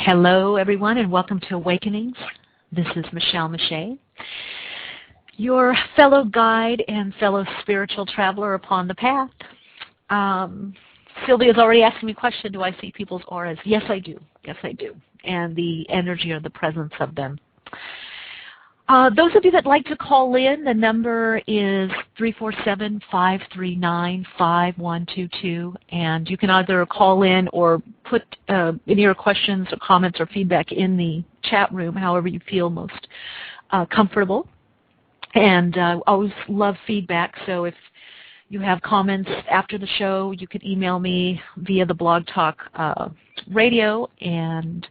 Hello, everyone, and welcome to Awakenings. This is Michele Meiche, your fellow guide and fellow spiritual traveler upon the path. Sylvia's already asked me a question, do I see people's auras? Yes, I do. Yes, I do. And the energy or the presence of them. Those of you that like to call in, the number is 347-539-5122, and you can either call in or put any of your questions or comments or feedback in the chat room, however you feel most comfortable. And always love feedback, so if you have comments after the show, you can email me via the Blog Talk radio, and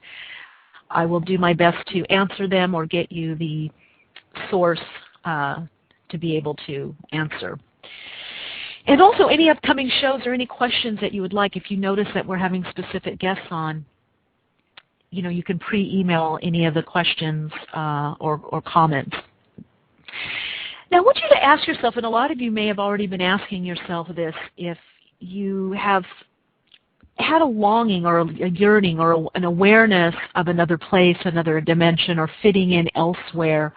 I will do my best to answer them or get you the source to be able to answer. And also any upcoming shows or any questions that you would like, if you notice that we're having specific guests on, you know, you can pre-email any of the questions or comments. Now I want you to ask yourself, and a lot of you may have already been asking yourself this, if you have had a longing or a yearning or an awareness of another place, another dimension, or fitting in elsewhere.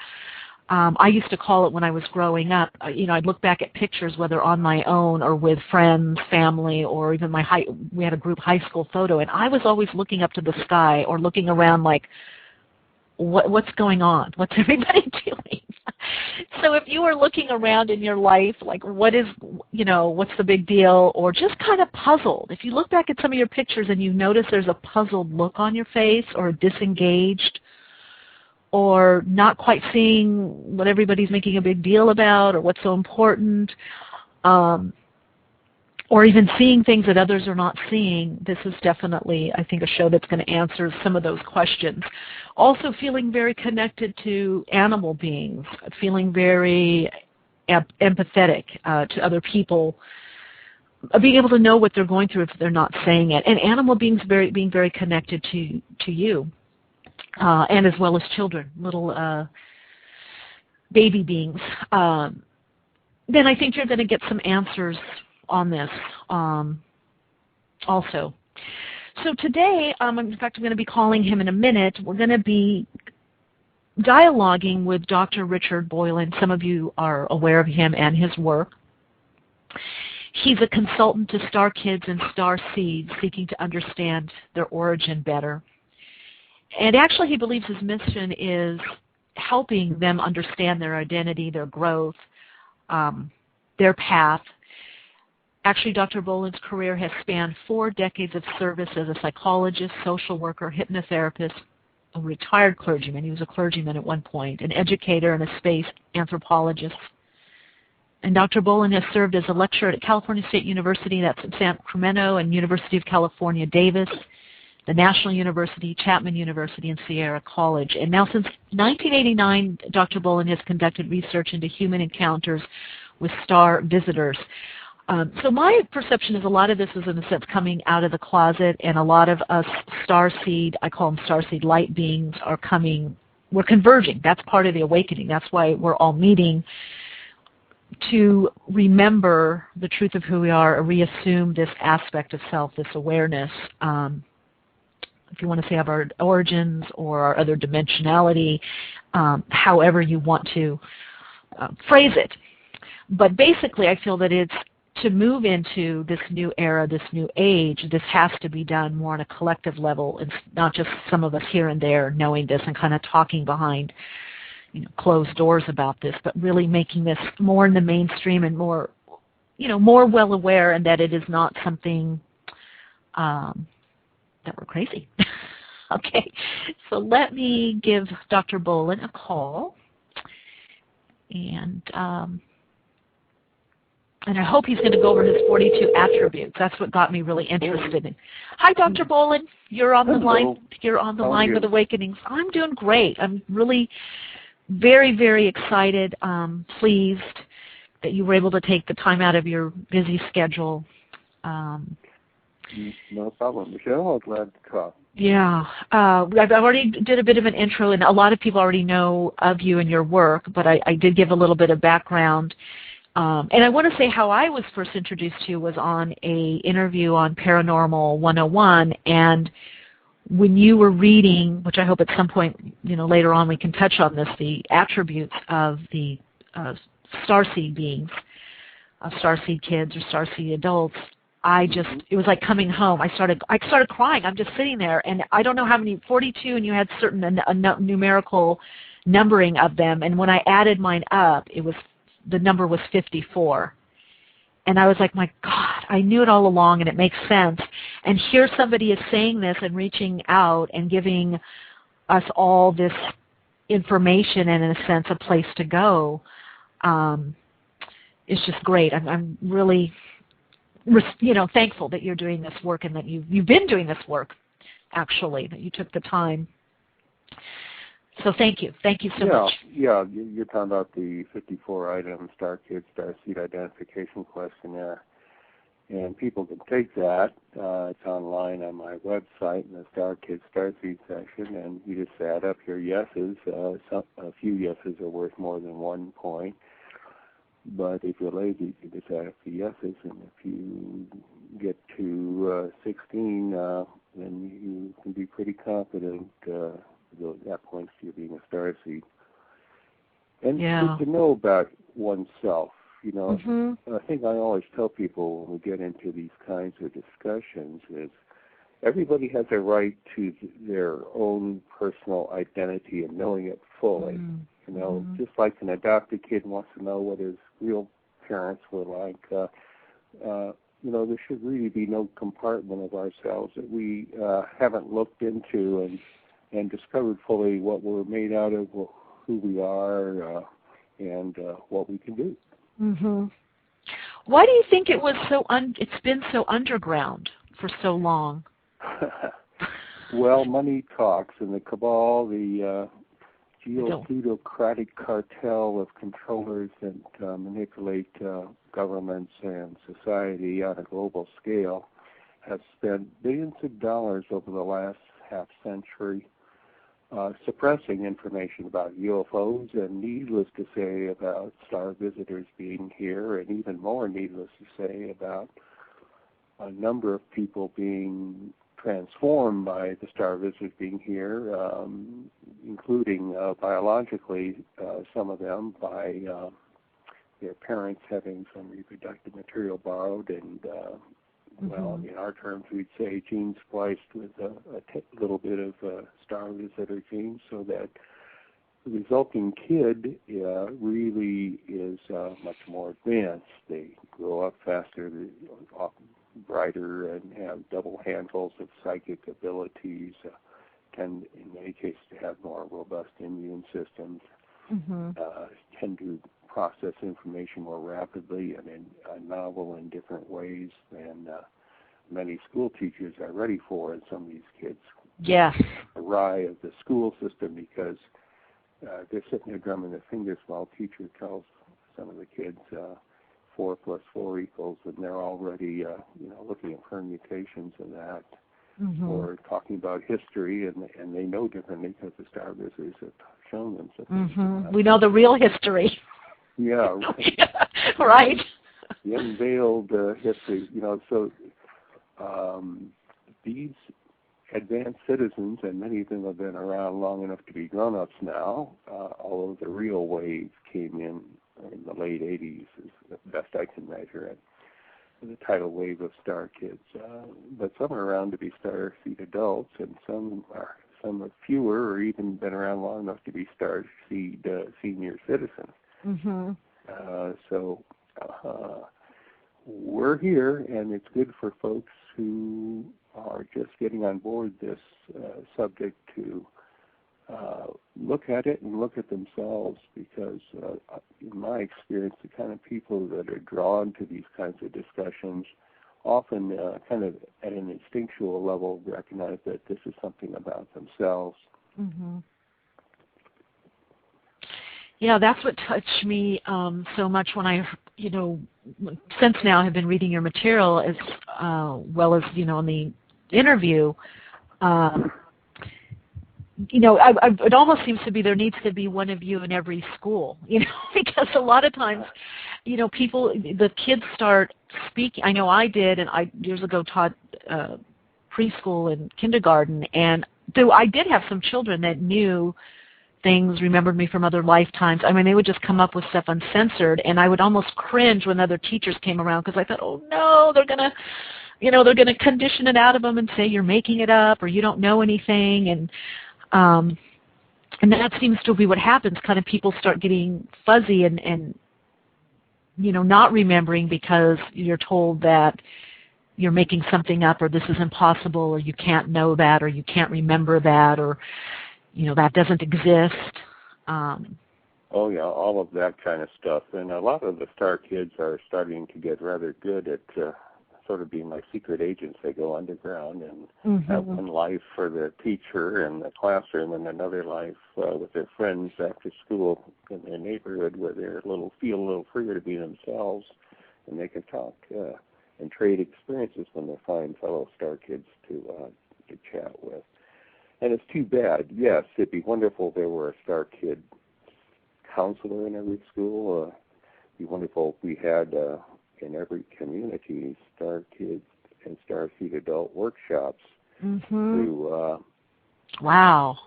I used to call it when I was growing up, you know, I'd look back at pictures, whether on my own or with friends, family, or even we had a group high school photo, and I was always looking up to the sky or looking around like, what's going on? What's everybody doing? So if you are looking around in your life, like what's the big deal, or just kind of puzzled, if you look back at some of your pictures and you notice there's a puzzled look on your face, or disengaged, or not quite seeing what everybody's making a big deal about, or what's so important, or even seeing things that others are not seeing, this is definitely, I think, a show that's going to answer some of those questions. Also feeling very connected to animal beings, feeling very empathetic to other people, being able to know what they're going through if they're not saying it, and animal beings being very connected to you. And as well as children, little baby beings. Then I think you're going to get some answers on this also. So today, in fact, I'm going to be calling him in a minute. We're going to be dialoguing with Dr. Richard Boylan. Some of you are aware of him and his work. He's a consultant to star kids and star seeds seeking to understand their origin better. And actually, he believes his mission is helping them understand their identity, their growth, their path. Actually, Dr. Boylan's career has spanned 4 decades of service as a psychologist, social worker, hypnotherapist, a retired clergyman. He was a clergyman at one point, an educator, and a space anthropologist. And Dr. Boylan has served as a lecturer at California State University, that's in San Cremento, and University of California, Davis, the National University, Chapman University, and Sierra College. And now since 1989, Dr. Boylan has conducted research into human encounters with star visitors. So my perception is a lot of this is, in a sense, coming out of the closet, and a lot of us starseed, I call them starseed light beings, are coming, we're converging. That's part of the awakening. That's why we're all meeting to remember the truth of who we are, or reassume this aspect of self, this awareness. If you want to say of our origins or our other dimensionality, however you want to phrase it. But basically, I feel that it's to move into this new era, this new age, this has to be done more on a collective level, and not just some of us here and there knowing this and kind of talking behind, you know, closed doors about this, but really making this more in the mainstream and more, you know, more well aware, and that it is not something that we're crazy. Okay, so let me give Dr. Boylan a call, and I hope he's going to go over his 42 attributes. That's what got me really interested in. Hi, Dr. Boylan. You're on the line. You're on the line with Awakenings. I'm doing great. I'm really very, very excited, pleased that you were able to take the time out of your busy schedule. No problem, Michelle. I'm glad to come. Yeah. I've already did a bit of an intro, and a lot of people already know of you and your work, but I did give a little bit of background. And I want to say how I was first introduced to you was on a interview on Paranormal 101, and when you were reading, which I hope at some point, later on we can touch on this, the attributes of the starseed beings, starseed kids or starseed adults, it was like coming home. I started crying. I'm just sitting there, and I don't know how many, 42, and you had certain numerical numbering of them, and when I added mine up, the number was 54. And I was like, my God, I knew it all along, and it makes sense. And here somebody is saying this and reaching out and giving us all this information and, in a sense, a place to go. It's just great. I'm really, thankful that you're doing this work and that you've been doing this work, actually, that you took the time. So thank you. Thank you so much. Yeah, you're talking about the 54-item Star Kid Starseed Identification Questionnaire. And people can take that. It's online on my website in the Star Kid Starseed section, and you just add up your yeses. A few yeses are worth more than 1 point. But if you're lazy, you just add up the yeses, and if you get to 16, then you can be pretty confident that points to you being a starseed. And to know about oneself, I think I always tell people when we get into these kinds of discussions is everybody has a right to their own personal identity and knowing it fully. Just like an adopted kid wants to know what his real parents were like, there should really be no compartment of ourselves that we haven't looked into and discovered fully what we're made out of, who we are, and what we can do. Mm-hmm. Why do you think it was it's been so underground for so long? Well, money talks, and the cabal, the geoplutocratic cartel of controllers that manipulate governments and society on a global scale have spent billions of dollars over the last half-century suppressing information about UFOs, and needless to say about star visitors being here, and even more needless to say about a number of people being transformed by the star visitors being here, including biologically, some of them by their parents having some reproductive material borrowed, and well, in our terms, we'd say gene spliced with a little bit of star visitor genes, so that the resulting kid really is much more advanced. They grow up faster, often brighter, and have double handfuls of psychic abilities, tend, in many cases, to have more robust immune systems, tend to process information more rapidly and in novel and different ways than many school teachers are ready for, and some of these kids awry of the school system because they're sitting there drumming their fingers while a teacher tells some of the kids 4 plus 4 equals, and they're already looking at permutations of that, or talking about history, and they know differently because the star visitors have shown them something. We know the real history. Yeah. Right. The unveiled history, so these advanced citizens, and many of them have been around long enough to be grown-ups now, although the real wave came in the late 80s, is the best I can measure it, the tidal wave of star kids. But some are around to be starseed adults, and some are fewer, or even been around long enough to be starseed senior citizens. So we're here, and it's good for folks who are just getting on board this subject to look at it and look at themselves, because in my experience, the kind of people that are drawn to these kinds of discussions often kind of at an instinctual level recognize that this is something about themselves. Yeah, that's what touched me so much when I, since now have been reading your material as well as, in the interview. It almost seems to be there needs to be one of you in every school, because a lot of times, the kids start speaking. I know I did, and I years ago taught preschool and kindergarten, and though I did have some children that knew things, remembered me from other lifetimes. I mean, they would just come up with stuff uncensored, and I would almost cringe when other teachers came around because I thought, oh no, they're gonna, they're gonna condition it out of them and say you're making it up or you don't know anything, and that seems to be what happens. Kind of people start getting fuzzy and not remembering because you're told that you're making something up, or this is impossible, or you can't know that, or you can't remember that, or that doesn't exist. Oh yeah, all of that kind of stuff. And a lot of the star kids are starting to get rather good at sort of being like secret agents. They go underground and have one life for the teacher and the classroom, and another life with their friends after school in their neighborhood, where they're feel a little freer to be themselves, and they can talk and trade experiences when they find fellow star kids to chat with. And it's too bad. Yes, it'd be wonderful if there were a star kid counselor in every school. It'd be wonderful if we had in every community star kids and star seed adult workshops to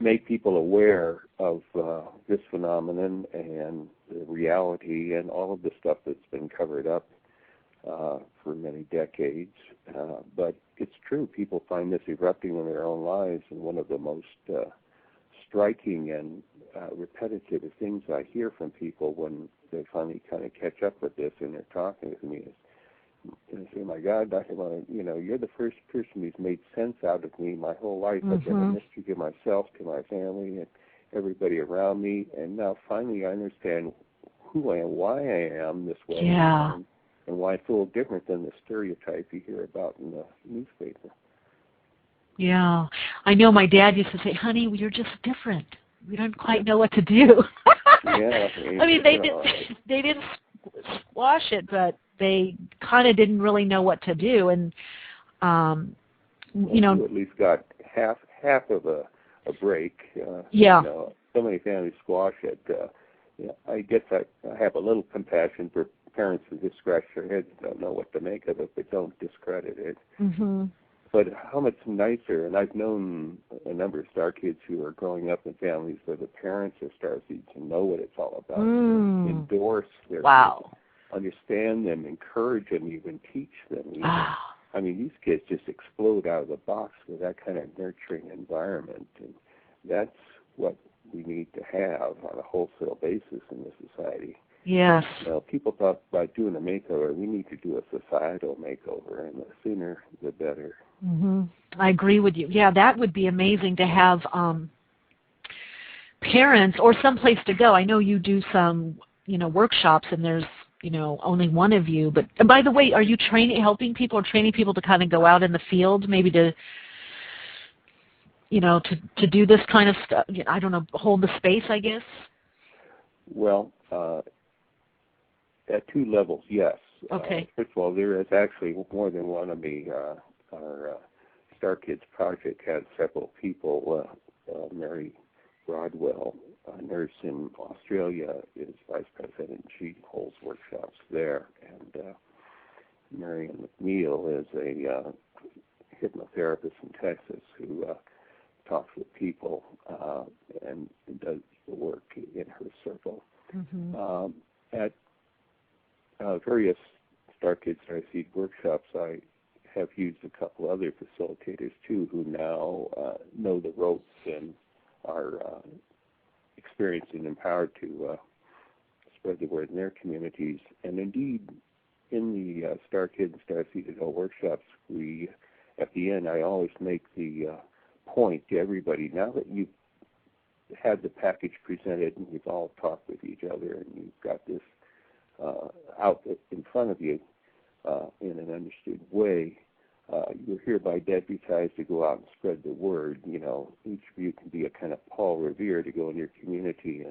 make people aware of this phenomenon and the reality and all of the stuff that's been covered up for many decades. But it's true, people find this erupting in their own lives, and one of the most striking and repetitive things I hear from people when they finally kind of catch up with this and they're talking with me is, they say, my God, Dr. Boylan, you're the first person who's made sense out of me my whole life. I've been a mystery to myself, to my family, and everybody around me, and now finally I understand who I am, why I am this way. Yeah. And why it's a little different than the stereotype you hear about in the newspaper. Yeah. I know my dad used to say, honey, you're just different. We don't quite know what to do. Yeah. I mean, they didn't squash it, but they kind of didn't really know what to do. And, you at least got half of a break. So many families squash it. I guess I have a little compassion for parents who just scratch their heads and don't know what to make of it, but don't discredit it. But how much nicer, and I've known a number of star kids who are growing up in families where the parents are star seeds and know what it's all about, endorse their kids, understand them, encourage them, even teach them. I mean, these kids just explode out of the box with that kind of nurturing environment, and that's what we need to have on a wholesale basis in this society. Yes. People talk about doing a makeover. We need to do a societal makeover, and the sooner the better. I agree with you. Yeah, that would be amazing to have parents or someplace to go. I know you do some, workshops, and there's, only one of you. But by the way, are you helping people or training people to kind of go out in the field, maybe to do this kind of stuff? I don't know, hold the space, I guess. Well, at two levels, yes. Okay. First of all, there is actually more than one of me. Our Star Kids project has several people. Mary Broadwell, a nurse in Australia, is vice president. She holds workshops there. And Marion McNeil is a hypnotherapist in Texas who talks with people and does the work in her circle. At various Star Kids, Star Seed workshops, I have used a couple other facilitators too who now know the ropes and are experienced and empowered to spread the word in their communities. And indeed, in the Star Kids, Star Seed adult workshops, we, at the end, I always make the point to everybody, now that you've had the package presented and we've all talked with each other and you've got this out in front of you in an understood way, you're hereby deputized to go out and spread the word. Each of you can be a kind of Paul Revere to go in your community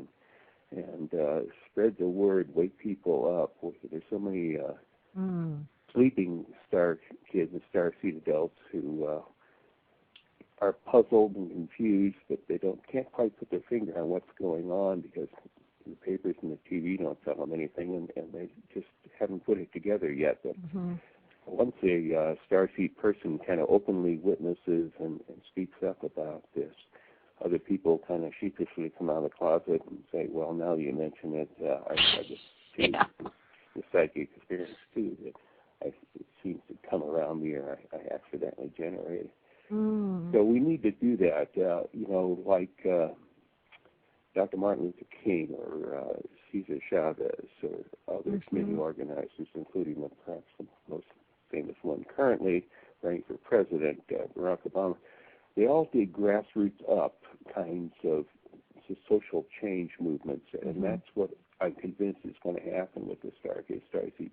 and spread the word, wake people up. There's so many sleeping star kids and star seed adults who are puzzled and confused, but they can't quite put their finger on what's going on because the papers and the TV don't tell them anything, and they just haven't put it together yet. But once a starseed person kind of openly witnesses and speaks up about this, other people kind of sheepishly come out of the closet and say, well, now you mention it, I just see the psychic experience too that it seems to come around me or I accidentally generated. So we need to do that, like Dr. Martin Luther King or Cesar Chavez or other community organizers, including perhaps the most famous one currently running for president, Barack Obama. They all did grassroots up kinds of social change movements, and that's what I'm convinced is going to happen with the Starseed.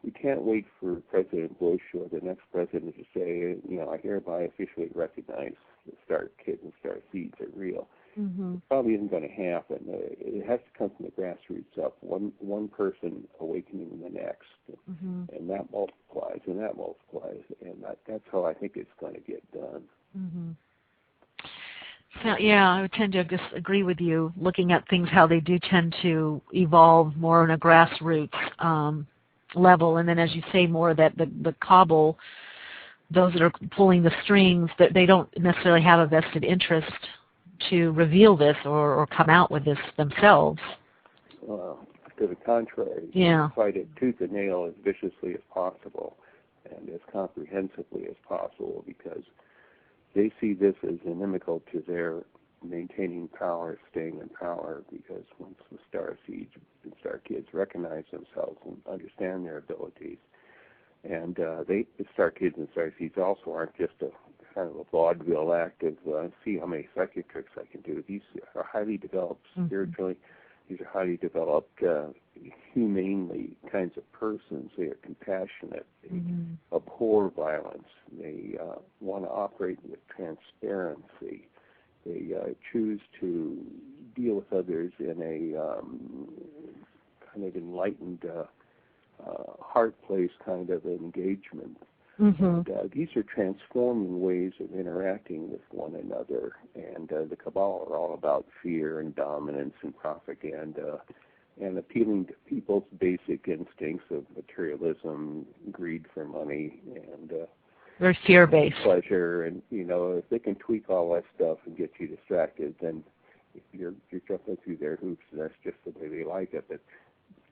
We can't wait for President Bush or the next president to say, I hereby officially recognize the Star Kids and Starseeds are real. It probably isn't going to happen. It has to come from the grassroots up, one person awakening the next, and that multiplies, and that multiplies, and that's how I think it's going to get done. So, yeah, I would tend to just agree with you, looking at things, how they do tend to evolve more on a grassroots level, and then as you say more that the cabal, those that are pulling the strings, that they don't necessarily have a vested interest to reveal this or come out with this themselves. To the contrary, fight it tooth and nail as viciously as possible and as comprehensively as possible, because they see this as inimical to their maintaining power, staying in power, because once the Starseeds and Star Kids recognize themselves and understand their abilities, and the Star Kids and Starseeds also aren't just a kind of a vaudeville act of see how many psychic tricks I can do. These are highly developed spiritually. These are highly developed, humanely kinds of persons. They are compassionate. They abhor violence. They want to operate with transparency. They choose to deal with others in a kind of enlightened, heart place kind of engagement. And, these are transforming ways of interacting with one another, and the Cabal are all about fear and dominance and propaganda and appealing to people's basic instincts of materialism, greed for money, and very fear-based pleasure. And, if they can tweak all that stuff and get you distracted, then you're jumping through their hoops, and that's just the way they like it. But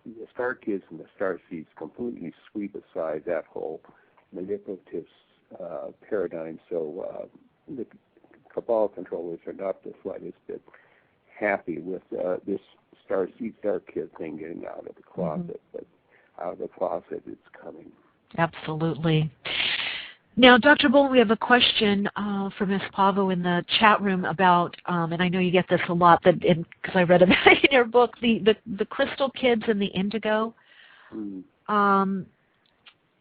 the Star Kids and the Starseeds completely sweep aside that whole manipulative paradigm, so the Cabal controllers are not the slightest bit happy with this Starseed, Star Kid thing getting out of the closet, but out of the closet it's coming. Absolutely. Now, Dr. Boylan, we have a question from Ms. Pavo in the chat room about, and I know you get this a lot, because I read about it in your book, the Crystal Kids and the Indigo.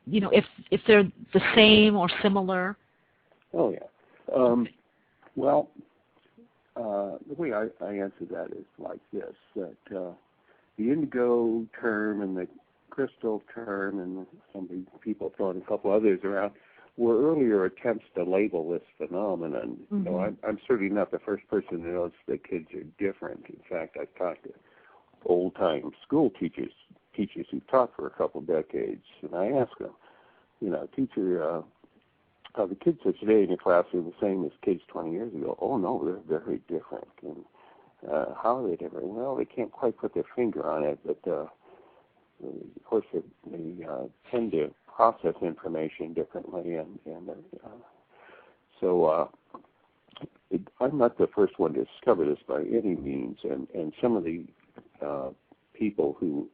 If they're the same or similar? Oh, yeah. Well, the way I answer that is like this, that the indigo term and the crystal term, and some people throwing a couple others around, were earlier attempts to label this phenomenon. I'm certainly not the first person to notice that kids are different. In fact, I've talked to old-time school teachers who taught for a couple decades, and I ask them, teacher, are the kids of today in your classroom the same as kids 20 years ago? Oh, no, they're very different. And how are they different? Well, they can't quite put their finger on it, but of course they tend to process information differently, and so I'm not the first one to discover this by any means, and some of the people who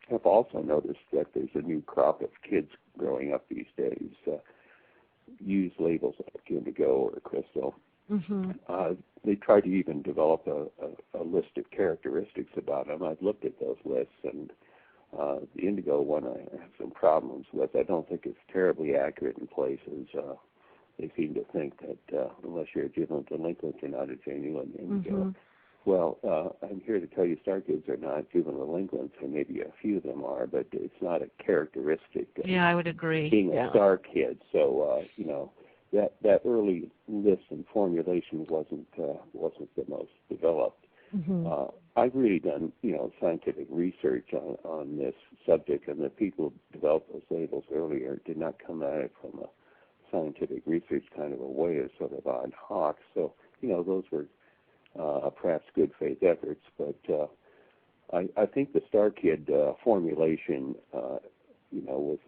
have also noticed that there's a new crop of kids growing up these days, use labels like indigo or crystal. They try to even develop a list of characteristics about them. I've looked at those lists, and the indigo one I have some problems with. I don't think it's terribly accurate in places. They seem to think that unless you're a juvenile delinquent, you're not a genuine indigo. Well, I'm here to tell you Star Kids are not juvenile delinquents, and maybe a few of them are, but it's not a characteristic of I would agree. being a Star Kid. So, that early list and formulation wasn't the most developed. I've really done, scientific research on this subject, and the people who developed those labels earlier did not come at it from a scientific research kind of a way, as sort of ad hoc. So, those were perhaps good faith efforts, but I think the Star Kid formulation, with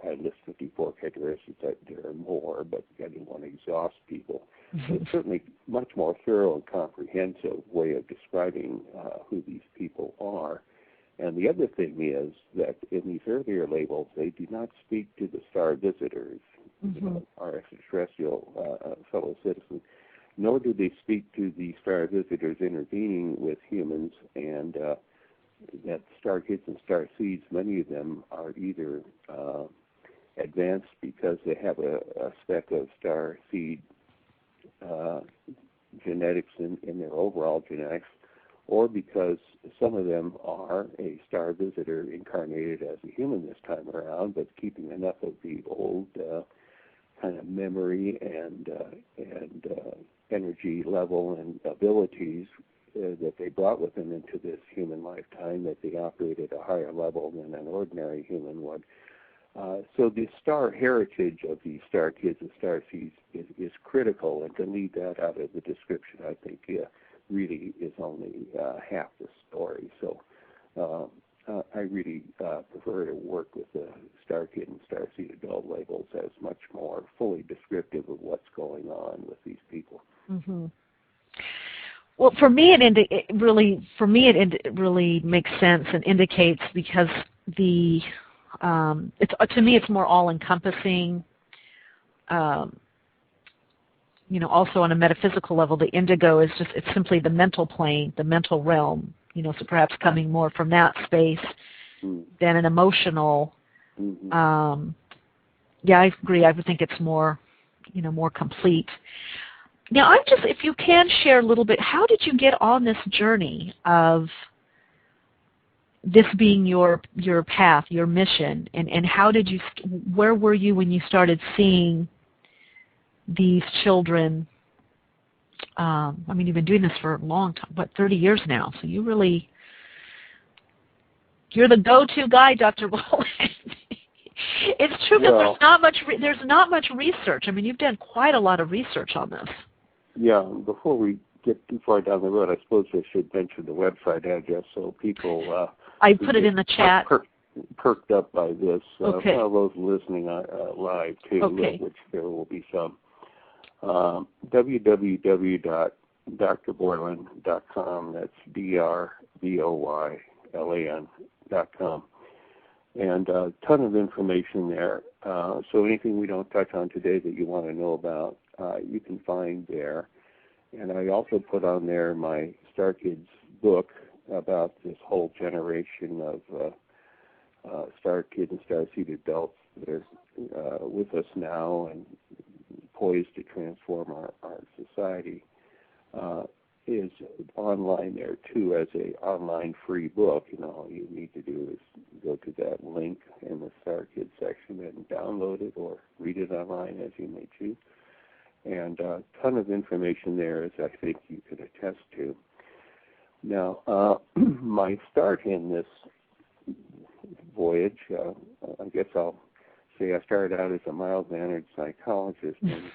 I list 54 characteristics. There are more, but I didn't want to exhaust people. It's certainly much more thorough and comprehensive way of describing who these people are. And the other thing is that in these earlier labels, they do not speak to the star visitors, our extraterrestrial fellow citizens, nor do they speak to the star visitors intervening with humans, and that star kids and star seeds, many of them are either advanced because they have a speck of star seed genetics in their overall genetics, or because some of them are a star visitor incarnated as a human this time around, but keeping enough of the old kind of memory and energy level and abilities that they brought with them into this human lifetime, that they operate at a higher level than an ordinary human would. So the star heritage of these star kids and star seeds is critical, and to leave that out of the description, I think, really is only half the story. So I really prefer to work with the star kid and star seed adult labels as much more fully descriptive of what's going on with these people. Well, for me, it really makes sense and indicates, because to me it's more all-encompassing. Also on a metaphysical level, the indigo is it's simply the mental plane, the mental realm. So perhaps coming more from that space than an emotional. Yeah, I agree. I would think it's more, more complete. Now, if you can share a little bit, how did you get on this journey of this being your path, your mission, and how did you, where were you when you started seeing these children? You've been doing this for a long time, 30 years now, so you're the go-to guy, Dr. Boylan. It's true, because there's not much research. You've done quite a lot of research on this. Yeah, before we get too far down the road, I suppose I should mention the website address so people... I put it in the chat. Perked up by this. Okay. Those listening live, too, which there will be some. www.drboylan.com. That's drboylan.com. And a ton of information there. So anything we don't touch on today that you want to know about, you can find there. And I also put on there my Star Kids book about this whole generation of Star Kid and Star Seed adults that are with us now and poised to transform our society. Is online there too as a online free book. All you need to do is go to that link in the Star Kids section and download it or read it online as you may choose. And a ton of information there, as I think you can attest to. Now, my start in this voyage, I guess I'll say I started out as a mild-mannered psychologist and,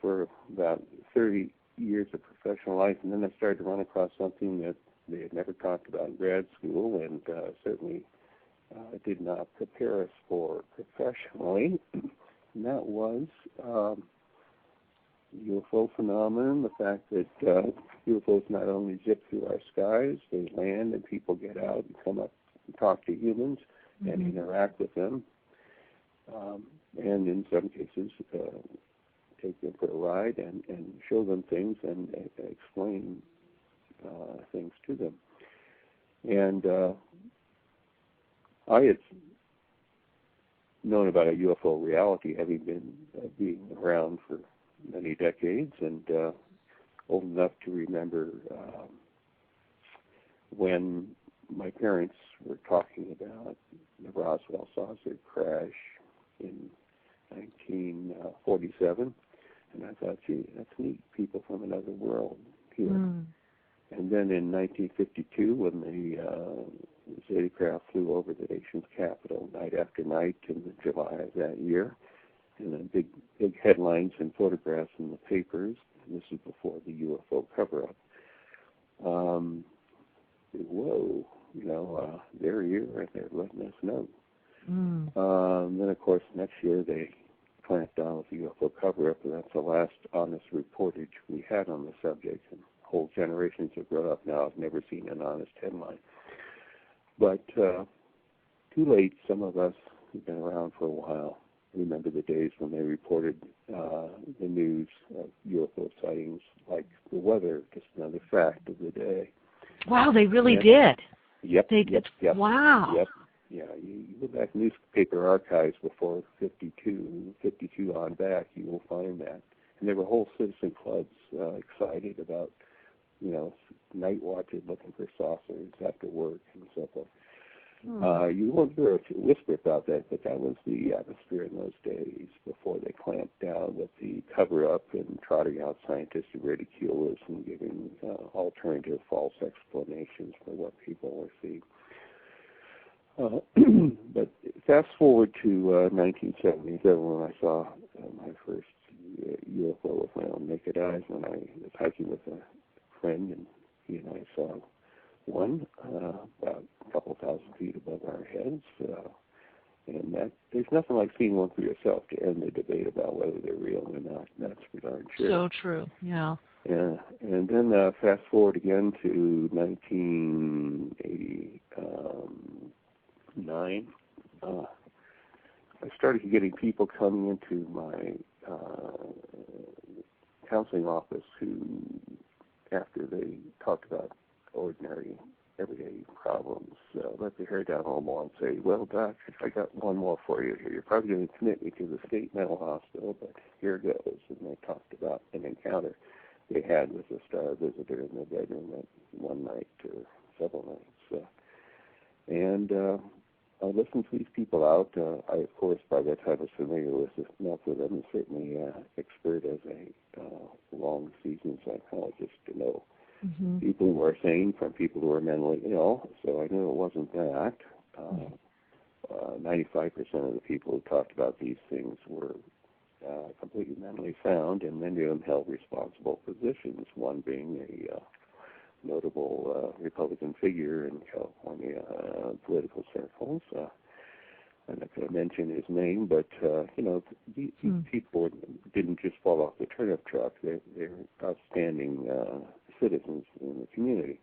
for about 30 years of professional life, and then I started to run across something that they had never talked about in grad school, and certainly did not prepare us for professionally, and that was UFO phenomenon, the fact that UFOs not only zip through our skies, they land and people get out and come up and talk to humans and interact with them, and in some cases take them for a ride and show them things and explain things to them. And I had known about a UFO reality, having been being around for many decades, and old enough to remember when my parents were talking about the Roswell saucer crash in 1947, and I thought, gee, that's neat. People from another world here. And then in 1952, when the Zeta craft flew over the nation's capital night after night in July of that year, and then big headlines and photographs in the papers, and this is before the UFO cover-up. Whoa, they're here and they're letting us know. Then, of course, next year they clamped down with the UFO cover-up, and that's the last honest reportage we had on the subject. And whole generations have grown up now. I've never seen an honest headline. But too late, some of us who've been around for a while remember the days when they reported the news of UFO sightings like the weather, just another fact of the day. Wow, they really did. Yep. They did. Yep. Wow. Yep. Yeah, you go back newspaper archives before 52 on back, you will find that. And there were whole citizen clubs excited about, night watches looking for saucers after work and so forth. You won't hear a whisper about that, but that was the atmosphere in those days before they clamped down with the cover-up and trotting out scientists to ridicule us and giving alternative false explanations for what people were seeing. But fast forward to 1977 when I saw my first UFO with my own naked eyes when I was hiking with a friend, and he and I saw one about a couple thousand feet above our heads. And there's nothing like seeing one for yourself to end the debate about whether they're real or not. That's for darn sure. So true, yeah. Yeah, and then fast forward again to 1989. I started getting people coming into my counseling office who, after they talked about ordinary, everyday problems, let their hair down a little more and say, well, Doc, I got one more for you here. You're probably going to commit me to the state mental hospital, but here goes. And they talked about an encounter they had with a star visitor in their bedroom that one night or several nights. And I listened to these people out. I, of course, by that time was familiar with enough with them, and certainly expert as a long-seasoned psychologist to know people who are sane from people who are mentally ill. So I knew it wasn't that. 95% of the people who talked about these things were completely mentally sound, and many of them held responsible positions, one being a notable Republican figure in California political circles. I'm not going to mention his name, but these people didn't just fall off the turnip truck. They're outstanding citizens in the community,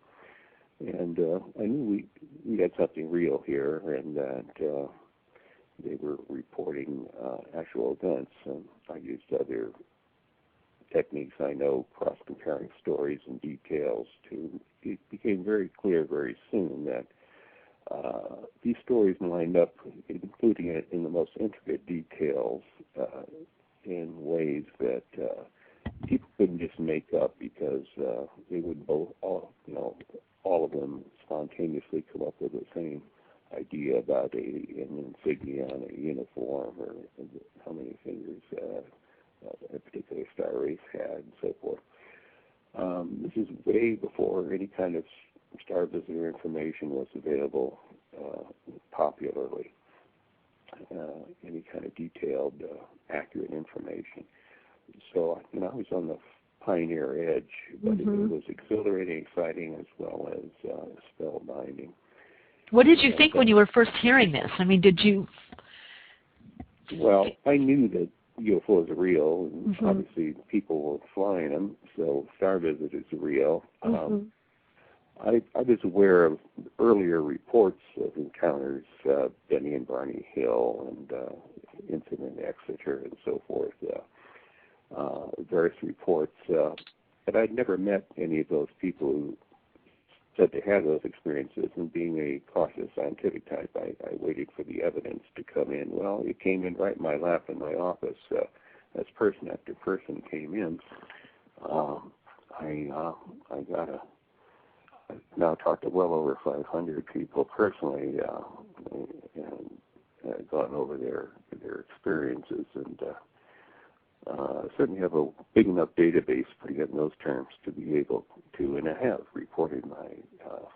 and I knew we had something real here, and that they were reporting actual events. And I used other techniques I know, cross-comparing stories and details. It became very clear very soon that these stories lined up, including it in the most intricate details, in ways that people couldn't just make up, because they would all of them spontaneously come up with the same idea about an insignia on a uniform, or how many fingers a particular star race had, and so forth. This is way before any kind of star visitor information was available popularly, any kind of detailed, accurate information. So, I was on the pioneer edge, but it was exhilarating, exciting, as well as spellbinding. What did you think when you were first hearing this? I mean, did you... Well, I knew that UFOs are real, and obviously people were flying them, so star visitors are real. I was aware of earlier reports of encounters, Benny and Barney Hill, and Incident Exeter, and so forth, various reports, but I'd never met any of those people who said they had those experiences, and being a cautious scientific type, I waited for the evidence to come in. Well, it came in right in my lap in my office as person after person came in. I've now talked to well over 500 people personally, and gone over their experiences, and certainly have a big enough database, putting it in those terms, to be able to, and I have reported my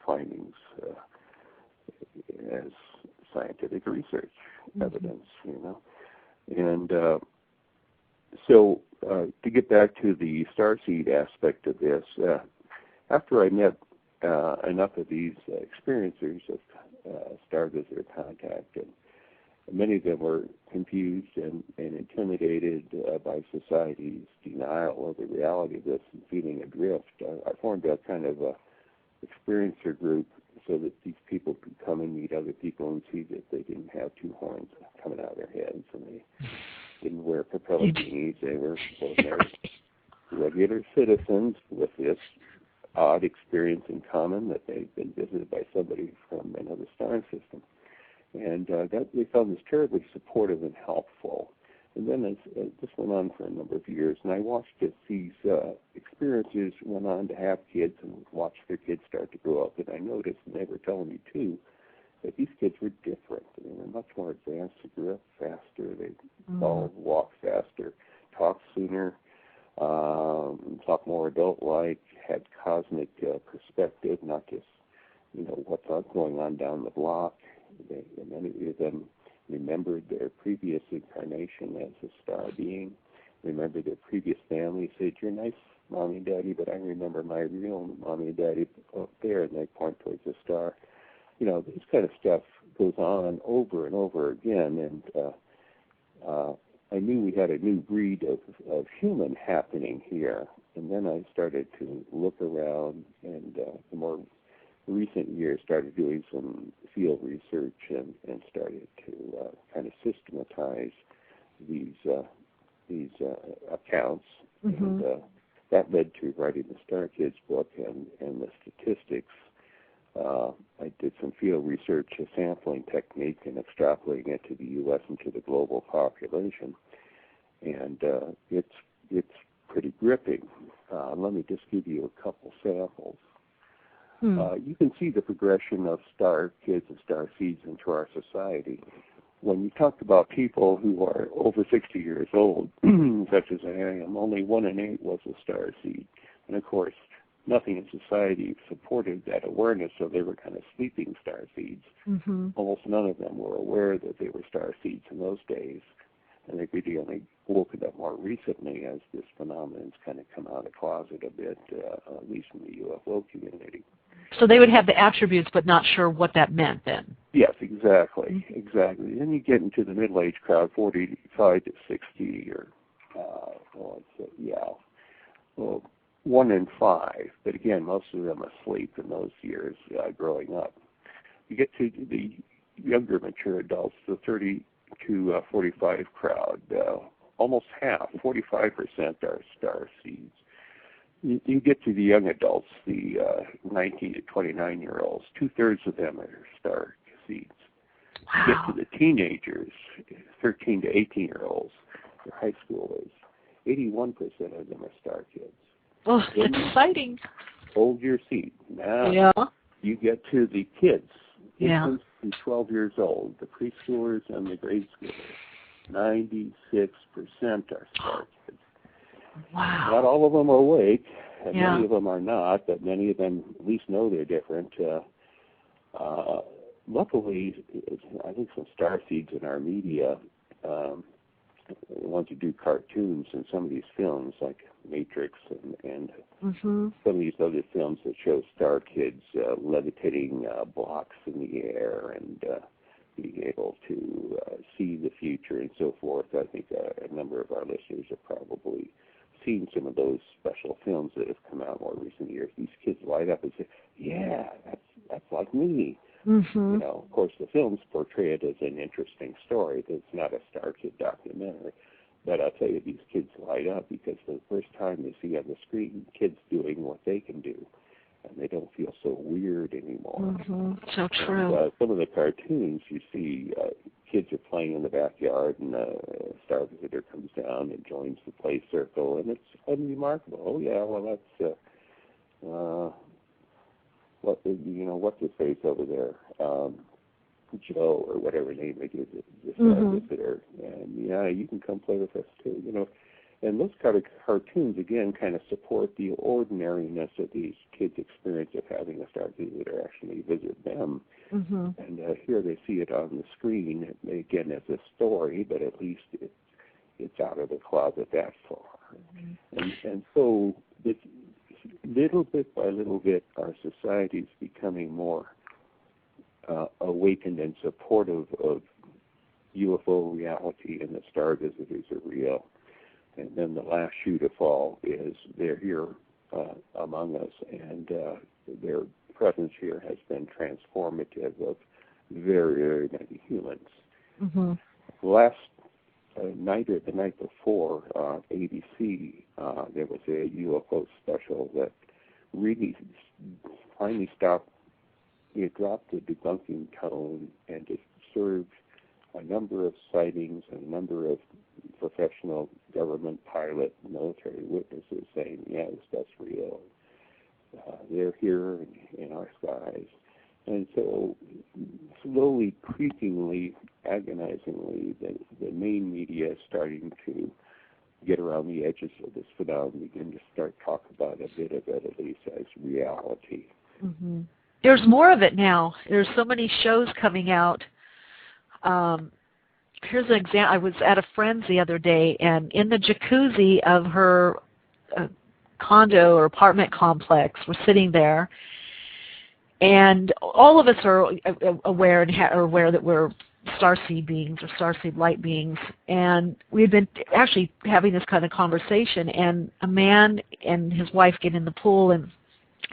findings as scientific research evidence, And so to get back to the starseed aspect of this, after I met enough of these experiencers of star visitor contact, and many of them were confused and intimidated by society's denial of the reality of this and feeling adrift, I formed a kind of a experiencer group so that these people could come and meet other people and see that they didn't have two horns coming out of their heads, and they didn't wear propeller beanies. They were ordinary, regular citizens with this odd experience in common, that they've been visited by somebody from another star system. And that they found this terribly supportive and helpful. And then as this went on for a number of years, and I watched as these experiencers went on to have kids and watched their kids start to grow up, and I noticed, and they were telling me too, that these kids were different. They were much more advanced. They grew up faster. They all walked faster, talked sooner, talked more adult-like, had cosmic perspective, not just, what's going on down the block. Many of them remembered their previous incarnation as a star being, remembered their previous family, said, "You're nice, Mommy and Daddy, but I remember my real Mommy and Daddy up there," and they point towards the star. This kind of stuff goes on over and over again, and I knew we had a new breed of human happening here. And then I started to look around, and the more recent years started doing some field research and started to kind of systematize these accounts. And that led to writing the Star Kids book and the statistics. I did some field research, a sampling technique, and extrapolating it to the U.S. and to the global population. And it's pretty gripping. Let me just give you a couple samples. You can see the progression of star kids and star seeds into our society. When you talk about people who are over 60 years old, such as I am, only 1 in 8 was a star seed. And of course, nothing in society supported that awareness, so they were kind of sleeping star seeds. Almost none of them were aware that they were star seeds in those days. And they've really only woken up more recently as this phenomenon's kind of come out of the closet a bit, at least in the UFO community. So they would have the attributes, but not sure what that meant then. Yes, exactly. Then you get into the middle-aged crowd, 45 to 60, or 1 in 5. But again, most of them asleep in those years growing up. You get to the younger, mature adults, the 30 to 45 crowd. Almost half, 45%, are star seeds. You get to the young adults, the 19 to 29-year-olds, 2/3 of them are star seeds. Wow. You get to the teenagers, 13 to 18-year-olds, they're high schoolers, 81% of them are star kids. Oh, it's exciting. Hold your seat. Now you get to the kids, infants to 12 years old, the preschoolers and the grade schoolers. 96% are star kids. Wow. Not all of them are awake, and many of them are not, but many of them at least know they're different. Luckily, I think some star seeds in our media, the ones who do cartoons and some of these films like Matrix and some of these other films that show star kids levitating blocks in the air and being able to see the future and so forth. I think a number of our listeners have probably seen some of those special films that have come out more recent years. These kids light up and say, "Yeah, that's like me." Of course, the films portray it as an interesting story. It's not a Star Kid documentary. But I'll tell you, these kids light up because for the first time they see on the screen kids doing what they can do, and they don't feel so weird anymore. So true. And, some of the cartoons you see, kids are playing in the backyard, and a star visitor comes down and joins the play circle, and it's unremarkable. Oh yeah, well that's what's his face over there, Joe or whatever name they give it, the star visitor, and you can come play with us too. And those kind of cartoons, again, kind of support the ordinariness of these kids' experience of having a star visitor actually visit them. Mm-hmm. And here they see it on the screen, again, as a story, but at least it's out of the closet that far. Mm-hmm. And so it's, little bit by little bit, our society is becoming more awakened and supportive of UFO reality, and the star visitors are real. And then the last shoe to fall is they're here among us, and their presence here has been transformative of very, very many humans. Mm-hmm. Last night or the night before, ABC, there was a UFO special that really finally stopped. It dropped the debunking tone and just served a number of sightings and a number of professional government, pilot, military witnesses saying, yeah, this stuff's real. They're here in our skies. And so slowly, creepingly, agonizingly, the main media is starting to get around the edges of this phenomenon, begin to start talking about a bit of it, at least, as reality. Mm-hmm. There's more of it now. There's so many shows coming out. Here's an example. I was at a friend's the other day, and in the jacuzzi of her condo or apartment complex, we're sitting there, and all of us are aware that we're starseed beings or starseed light beings, and we had been actually having this kind of conversation, and a man and his wife get in the pool, and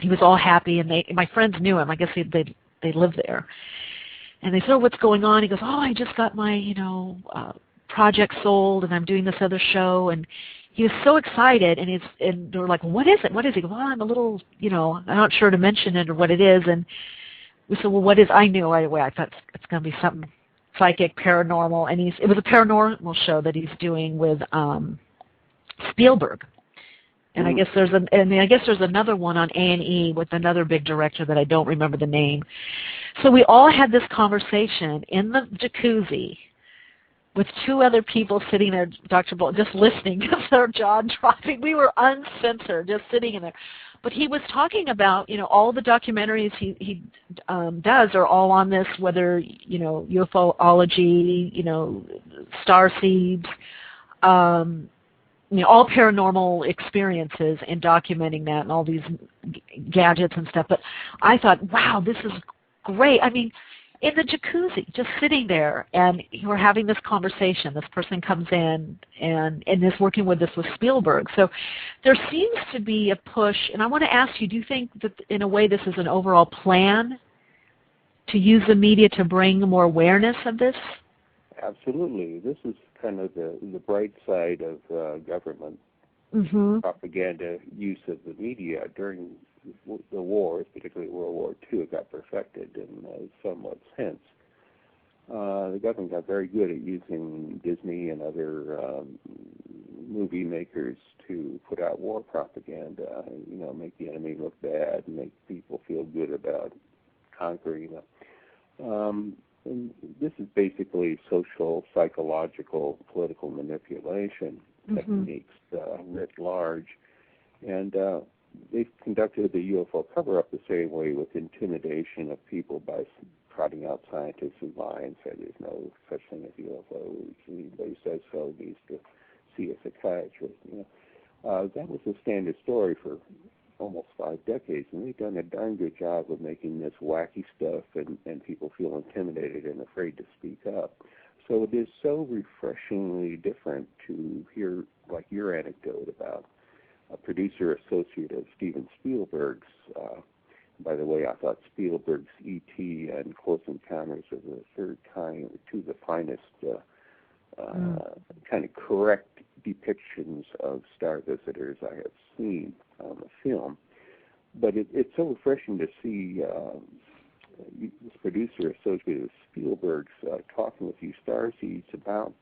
he was all happy, and my friends knew him. I guess they lived there. And they said, oh, what's going on? He goes, oh, I just got my, project sold, and I'm doing this other show. And he was so excited, and they were like, what is it? What is it? He goes, well, I'm a little, I'm not sure to mention it or what it is. And we said, well, what is? I knew right away. I thought it's going to be something psychic, paranormal. And it was a paranormal show that he's doing with Spielberg. And I guess there's another one on A&E with another big director that I don't remember the name. So we all had this conversation in the jacuzzi with two other people sitting there, Dr. Boylan, just listening, just their jaw dropping. We were uncensored, just sitting in there. But he was talking about, all the documentaries he does are all on this, whether, UFOlogy, starseeds, all paranormal experiences and documenting that and all these gadgets and stuff. But I thought, wow, this is great. I mean, in the jacuzzi, just sitting there, and we're having this conversation. This person comes in and is working with us with Spielberg. So there seems to be a push, and I want to ask you, do you think that in a way this is an overall plan to use the media to bring more awareness of this? Absolutely. This is kind of the bright side of government propaganda use of the media during the wars, particularly World War II. It got perfected in somewhat sense. The government got very good at using Disney and other movie makers to put out war propaganda, make the enemy look bad and make people feel good about conquering them. And this is basically social, psychological, political manipulation techniques writ large. And they've conducted the UFO cover-up the same way with intimidation of people by trotting out scientists who lie and say there's no such thing as UFOs. Anybody says so needs to see a psychiatrist. That was a standard story for almost 5 decades, and they've done a darn good job of making this wacky stuff and people feel intimidated and afraid to speak up. So it is so refreshingly different to hear, like your anecdote about a producer associate of Steven Spielberg's. By the way, I thought Spielberg's E.T. and Close Encounters of the Third Kind were two of the finest kind of correct depictions of star visitors I have seen on the film. But it's so refreshing to see this producer associated with Spielberg's talking with you starseeds about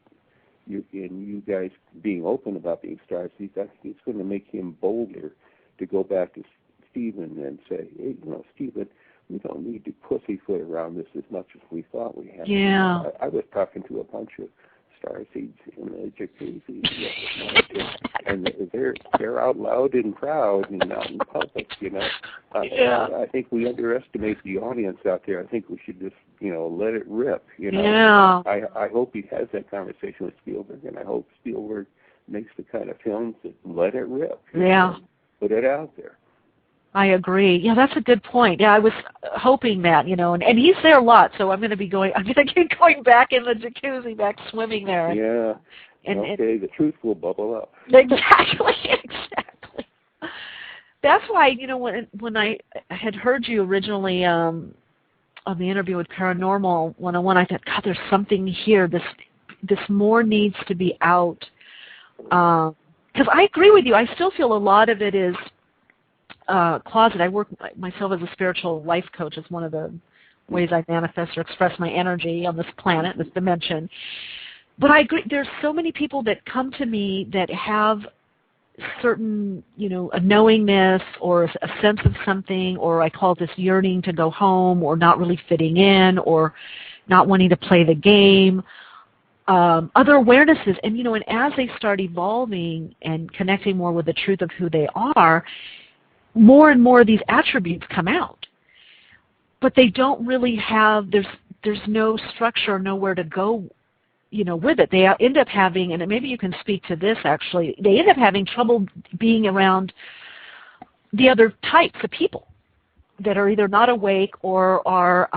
you and you guys being open about being starseeds. I think it's going to make him bolder to go back to Stephen and say, hey, Stephen, we don't need to pussyfoot around this as much as we thought we had. Yeah. I was talking to a bunch of star seeds in the jacuzzi, and they're out loud and proud and out in public. I think we underestimate the audience out there. I think we should just let it rip. Yeah. I hope he has that conversation with Spielberg, and I hope Spielberg makes the kind of films that let it rip. Put it out there. I agree. Yeah, that's a good point. Yeah, I was hoping that, and he's there a lot, so I'm going to keep going back in the jacuzzi, back swimming there. Yeah. Okay, the truth will bubble up. Exactly. That's why, when I had heard you originally on the interview with Paranormal 101, I thought, God, there's something here. This more needs to be out. Because I agree with you. I still feel a lot of it is closet. I work myself as a spiritual life coach. It's one of the ways I manifest or express my energy on this planet, this dimension. But I agree. There's so many people that come to me that have certain, a knowingness or a sense of something, or I call it this yearning to go home, or not really fitting in, or not wanting to play the game. Other awarenesses, and as they start evolving and connecting more with the truth of who they are, more and more of these attributes come out. But they don't really have, there's no structure, nowhere to go, with it. They end up having, and maybe you can speak to this actually, they end up having trouble being around the other types of people that are either not awake or are,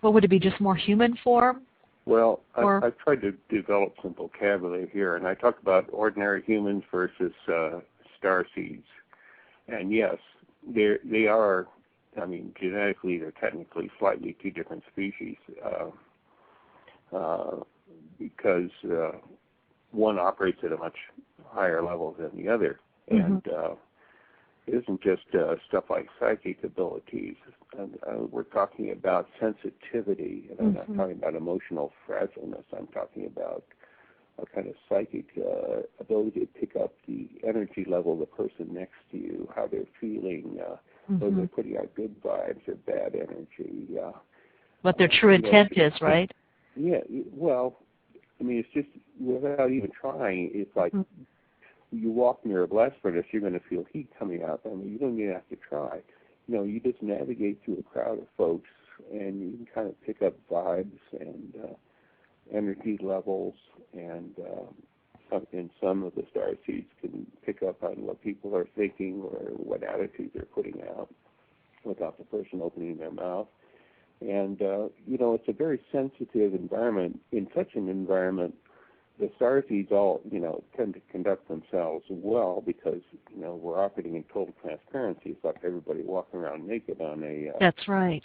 what would it be, just more human form? Well, I've tried to develop some vocabulary here, and I talk about ordinary humans versus starseeds. And yes, they are, genetically they're technically slightly two different species because one operates at a much higher level than the other. And it isn't just stuff like psychic abilities. We're talking about sensitivity, and I'm not talking about emotional fragileness. I'm talking about a kind of psychic ability to pick up the energy level of the person next to you, how they're feeling, whether they're putting out good vibes or bad energy. What their true intent is, right? Yeah, well, it's just without even trying, it's like you walk near a blast furnace, you're going to feel heat coming out. You don't even have to try. You just navigate through a crowd of folks, and you can kind of pick up vibes and energy levels, and some of the starseeds can pick up on what people are thinking or what attitudes they're putting out without the person opening their mouth. And, it's a very sensitive environment. In such an environment, the starseeds all, tend to conduct themselves well because, we're operating in total transparency. It's like everybody walking around naked on a... That's right.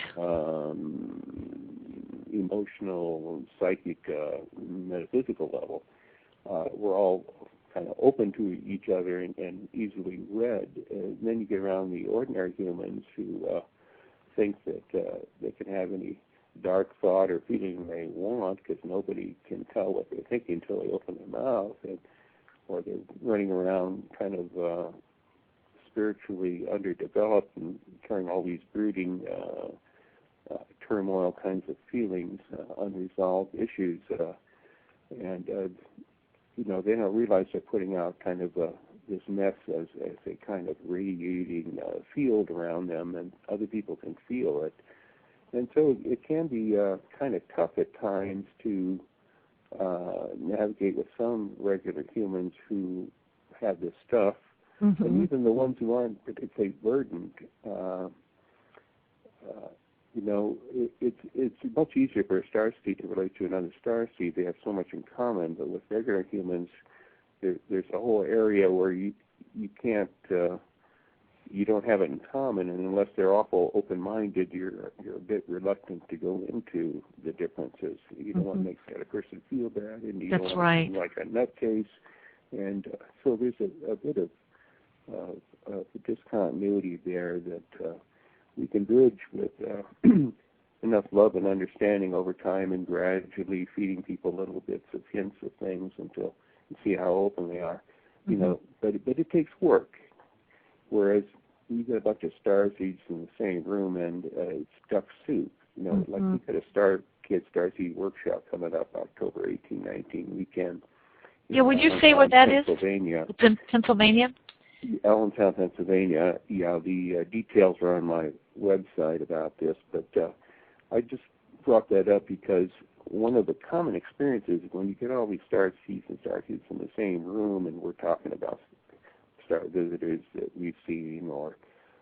Emotional, psychic, metaphysical level. We're all kind of open to each other and easily read. And then you get around the ordinary humans who think that they can have any dark thought or feeling they want because nobody can tell what they're thinking until they open their mouth, or they're running around kind of spiritually underdeveloped and carrying all these brooding turmoil kinds of feelings, unresolved issues, and they don't realize they're putting out kind of this mess as a kind of radiating field around them, and other people can feel it. And so it can be kind of tough at times to navigate with some regular humans who have this stuff, and even the ones who aren't particularly burdened. It's much easier for a starseed to relate to another starseed. They have so much in common, but with regular humans, there's a whole area where you can't, you don't have it in common, and unless they're awful open-minded, you're a bit reluctant to go into the differences. You don't want to make the other person feel bad, and you don't want to seem like a nutcase, and so there's a bit of discontinuity there that we can bridge with enough love and understanding over time, and gradually feeding people little bits of hints of things until you see how open they are. But it takes work. Whereas you get a bunch of starseeds in the same room and it's duck soup. Like you get a star Kids Starseed Workshop coming up October 18-19 weekend. Yeah, would you say where that is? Pennsylvania. It's in Pennsylvania? Allentown, Pennsylvania. Yeah, the details are on my website about this, but I just brought that up because one of the common experiences when you get all these Starseeds and Starseeds in the same room, and we're talking about star visitors that we've seen or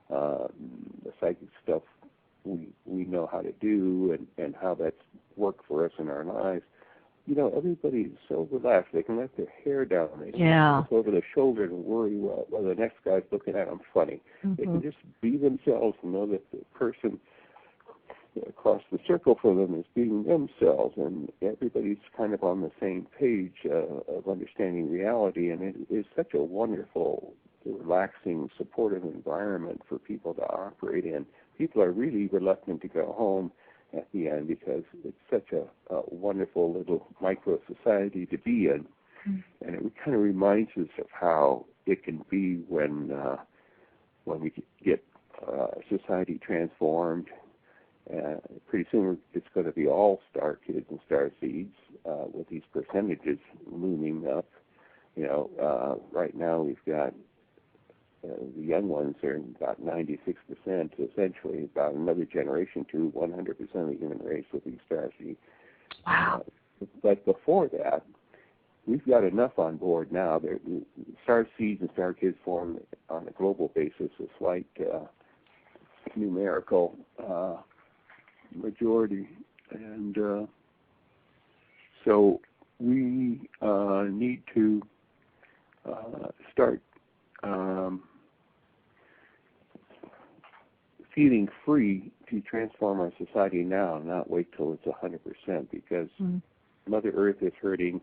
the psychic stuff we know how to do and how that's worked for us in our lives. You know, everybody's so relaxed. They can let their hair down. They can look over their shoulder and worry whether the next guy's looking at them funny. They can just be themselves and know that the person across the circle for them is being themselves, and everybody's kind of on the same page of understanding reality, and it is such a wonderful, relaxing, supportive environment for people to operate in. People are really reluctant to go home at the end because it's such a wonderful little micro-society to be in, and it kind of reminds us of how it can be when we get society transformed. Pretty soon it's going to be all star kids and star seeds with these percentages looming up. You know, right now we've got the young ones are about 96%, essentially about another generation to 100% of the human race will be star seeds. Wow. But before that, we've got enough on board now. Star seeds and star kids form on a global basis a slight numerical majority, and so we need to start feeling free to transform our society now, not wait till it's 100%, because Mother Earth is hurting.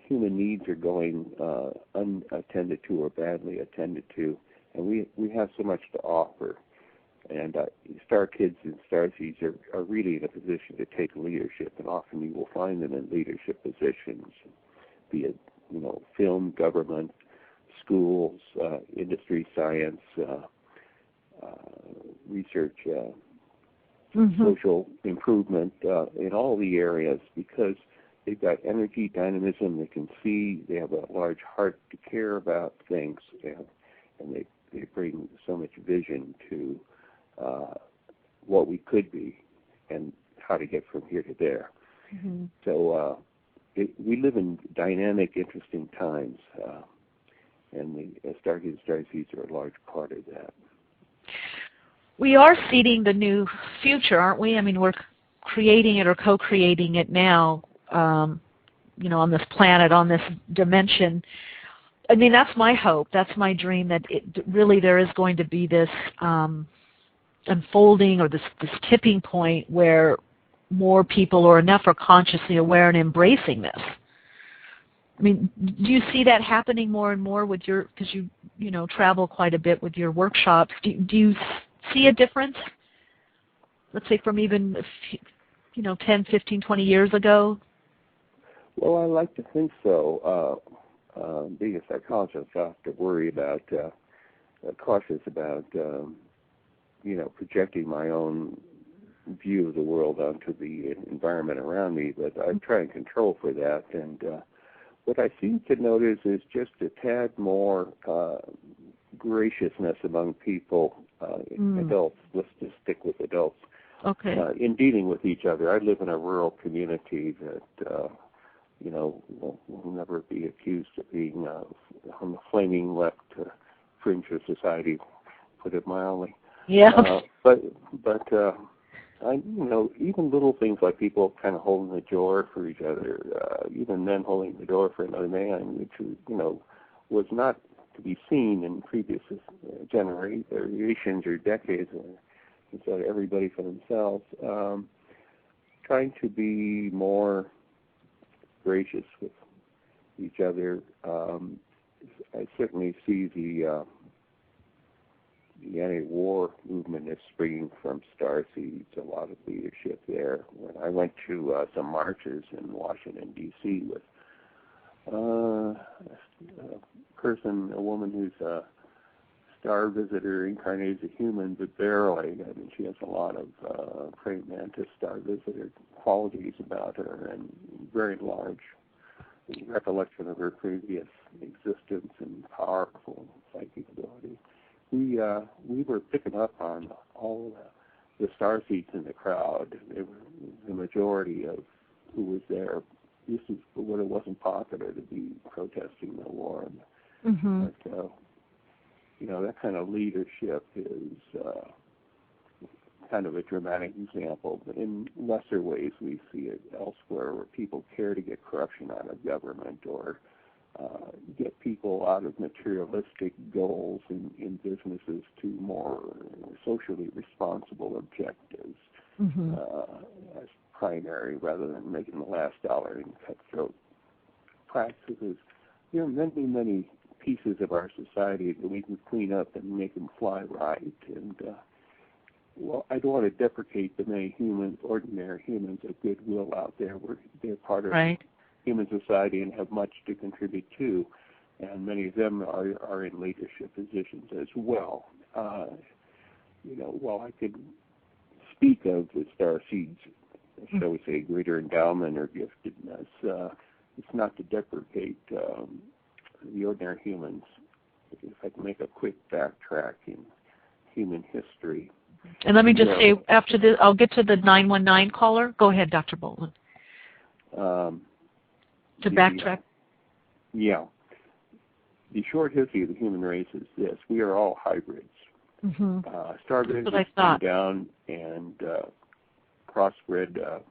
Human needs are going unattended to or badly attended to, and we have so much to offer. And star kids and star seeds are really in a position to take leadership, and often you will find them in leadership positions, be it film, government, schools, industry, science, research, social improvement, in all the areas, because they've got energy, dynamism, they can see, they have a large heart to care about things, and they bring so much vision to what we could be and how to get from here to there. So we live in dynamic, interesting times, and the Stargates and Starseeds are a large part of that. We are seeding the new future, aren't we? I mean, we're creating it or co-creating it now, on this planet, on this dimension. I mean, that's my hope. That's my dream, that really there is going to be this unfolding or this tipping point where more people or enough are consciously aware and embracing this. I mean, do you see that happening more and more with because you travel quite a bit with your workshops? Do you see a difference, let's say, from even 10, 15, 20 years ago? Well, I like to think so. Being a psychologist, I have to worry about, cautious about, projecting my own view of the world onto the environment around me, but I try and control for that. And what I seem to notice is just a tad more graciousness among people, adults. Let's just stick with adults. Okay. In dealing with each other. I live in a rural community that, will never be accused of being on the flaming left fringe of society, put it mildly. Yeah. But even little things like people kind of holding the door for each other, even men holding the door for another man, which was not to be seen in previous generations or decades. So everybody for themselves, trying to be more gracious with each other. I certainly see the anti-war movement is springing from Starseeds, a lot of leadership there. When I went to some marches in Washington, D.C. with a woman who's a star visitor incarnated as a human, but barely. I mean, she has a lot of praying mantis star visitor qualities about her, and very large recollection of her previous existence and powerful psychic ability. We were picking up on all the star seeds in the crowd. They were the majority of who was there. This is when it wasn't popular to be protesting the war. Mm-hmm. But, that kind of leadership is kind of a dramatic example. But in lesser ways, we see it elsewhere where people care to get corruption out of government or get people out of materialistic goals in businesses to more socially responsible objectives as primary rather than making the last dollar in cutthroat practices. There are many, many pieces of our society that we can clean up and make them fly right. And, I don't want to deprecate the many ordinary humans of goodwill out there. They're part of human society and have much to contribute to, and many of them are in leadership positions as well. While I could speak of the star seeds, shall we say, greater endowment or giftedness, it's not to deprecate the ordinary humans. If I can make a quick backtrack in human history. And let me just say, after this, I'll get to the 919 caller. Go ahead, Dr. Boylan. To backtrack? Yeah. The short history of the human race is this. We are all hybrids. Mm-hmm. Star visitors came down and crossbred a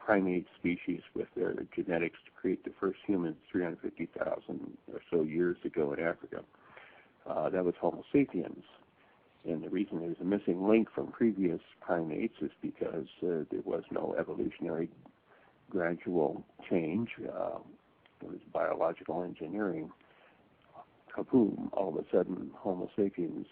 primate species with their genetics to create the first humans 350,000 or so years ago in Africa. That was Homo sapiens. And the reason there's a missing link from previous primates is because there was no evolutionary gradual change. It was biological engineering. Kaboom, all of a sudden Homo sapiens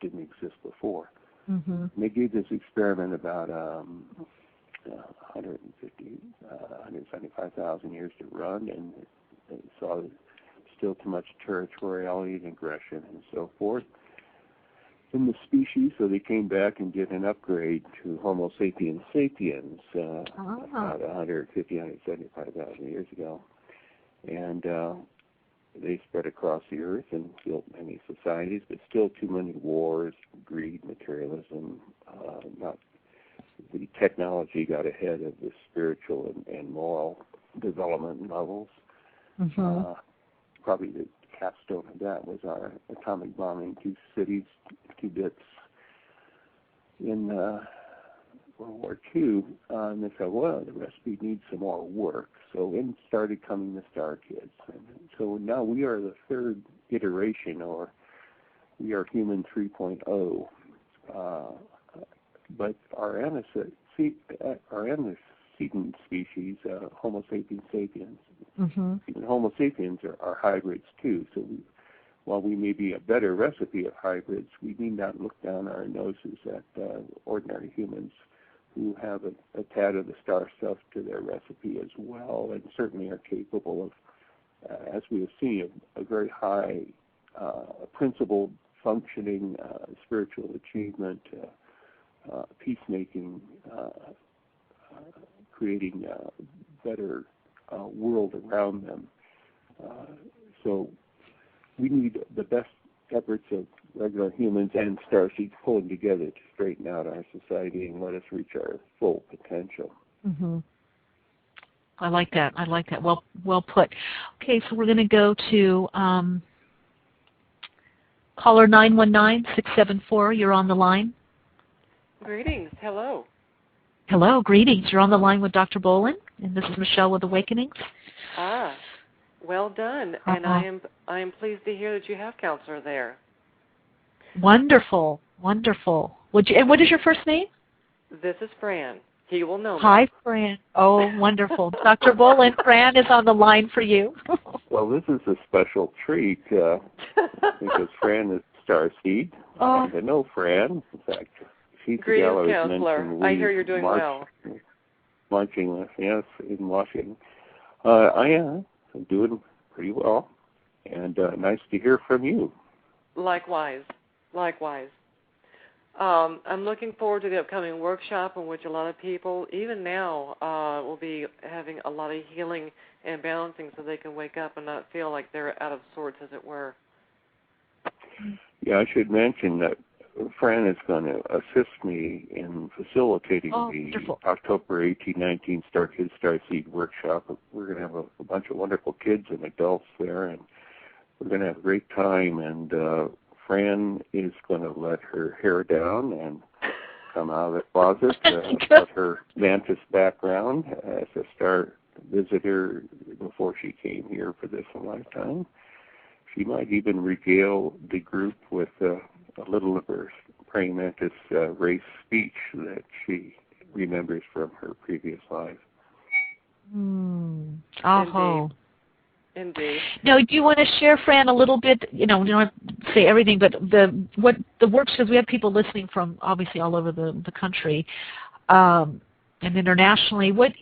didn't exist before. Mm-hmm. And they did this experiment about 175,000 years to run, and they saw still too much territoriality and aggression and so forth in the species, so they came back and did an upgrade to Homo sapiens sapiens about 175,000 years ago. And they spread across the earth and built many societies, but still too many wars, greed, materialism. The technology got ahead of the spiritual and moral development levels. Mm-hmm. Probably the capstone of that was our atomic bombing 2 cities, 2 bits in World War II. And they said, well, the recipe needs some more work. So in started coming the Star Kids. And so now we are the 3rd iteration, or we are human 3.0. But our antecedent species, Homo sapiens sapiens, even Homo sapiens are hybrids too. So while we may be a better recipe of hybrids, we need not look down our noses at ordinary humans who have a tad of the star stuff to their recipe as well, and certainly are capable of, as we have seen, a very high principled, functioning spiritual achievement, peacemaking, creating a better world around them. So we need the best efforts of regular humans and starseeds pulling together to straighten out our society and let us reach our full potential. Mm-hmm. I like that. Well put. Okay, so we're going to go to caller 919-674. You're on the line. Greetings. Hello. Hello. Greetings. You're on the line with Dr. Boylan, and this is Michele with Awakenings. Well done. And I am pleased to hear that you have Councillor there. Wonderful. And what is your first name? This is Fran. He will know me. Hi, Fran. Oh, wonderful. Dr. Boylan, Fran is on the line for you. Well, this is a special treat because Fran is starseed. I know Fran. In fact, she's the gal I was mentioning. I hear you're doing well. Marching with, yes, in Washington. I am doing pretty well, and nice to hear from you. Likewise. I'm looking forward to the upcoming workshop in which a lot of people, even now, will be having a lot of healing and balancing so they can wake up and not feel like they're out of sorts, as it were. Yeah, I should mention that Fran is going to assist me in facilitating the wonderful. October 18-19 Star Kids Star Seed workshop. We're going to have a bunch of wonderful kids and adults there, and we're going to have a great time. And Fran is going to let her hair down and come out of the closet about her Mantis background as a star visitor before she came here for this lifetime. She might even regale the group with a little of her praying mantis race speech that she remembers from her previous life. Indeed. Now, do you want to share, Fran, a little bit? You don't have to say everything, but what the works, because we have people listening from obviously all over the country and internationally. What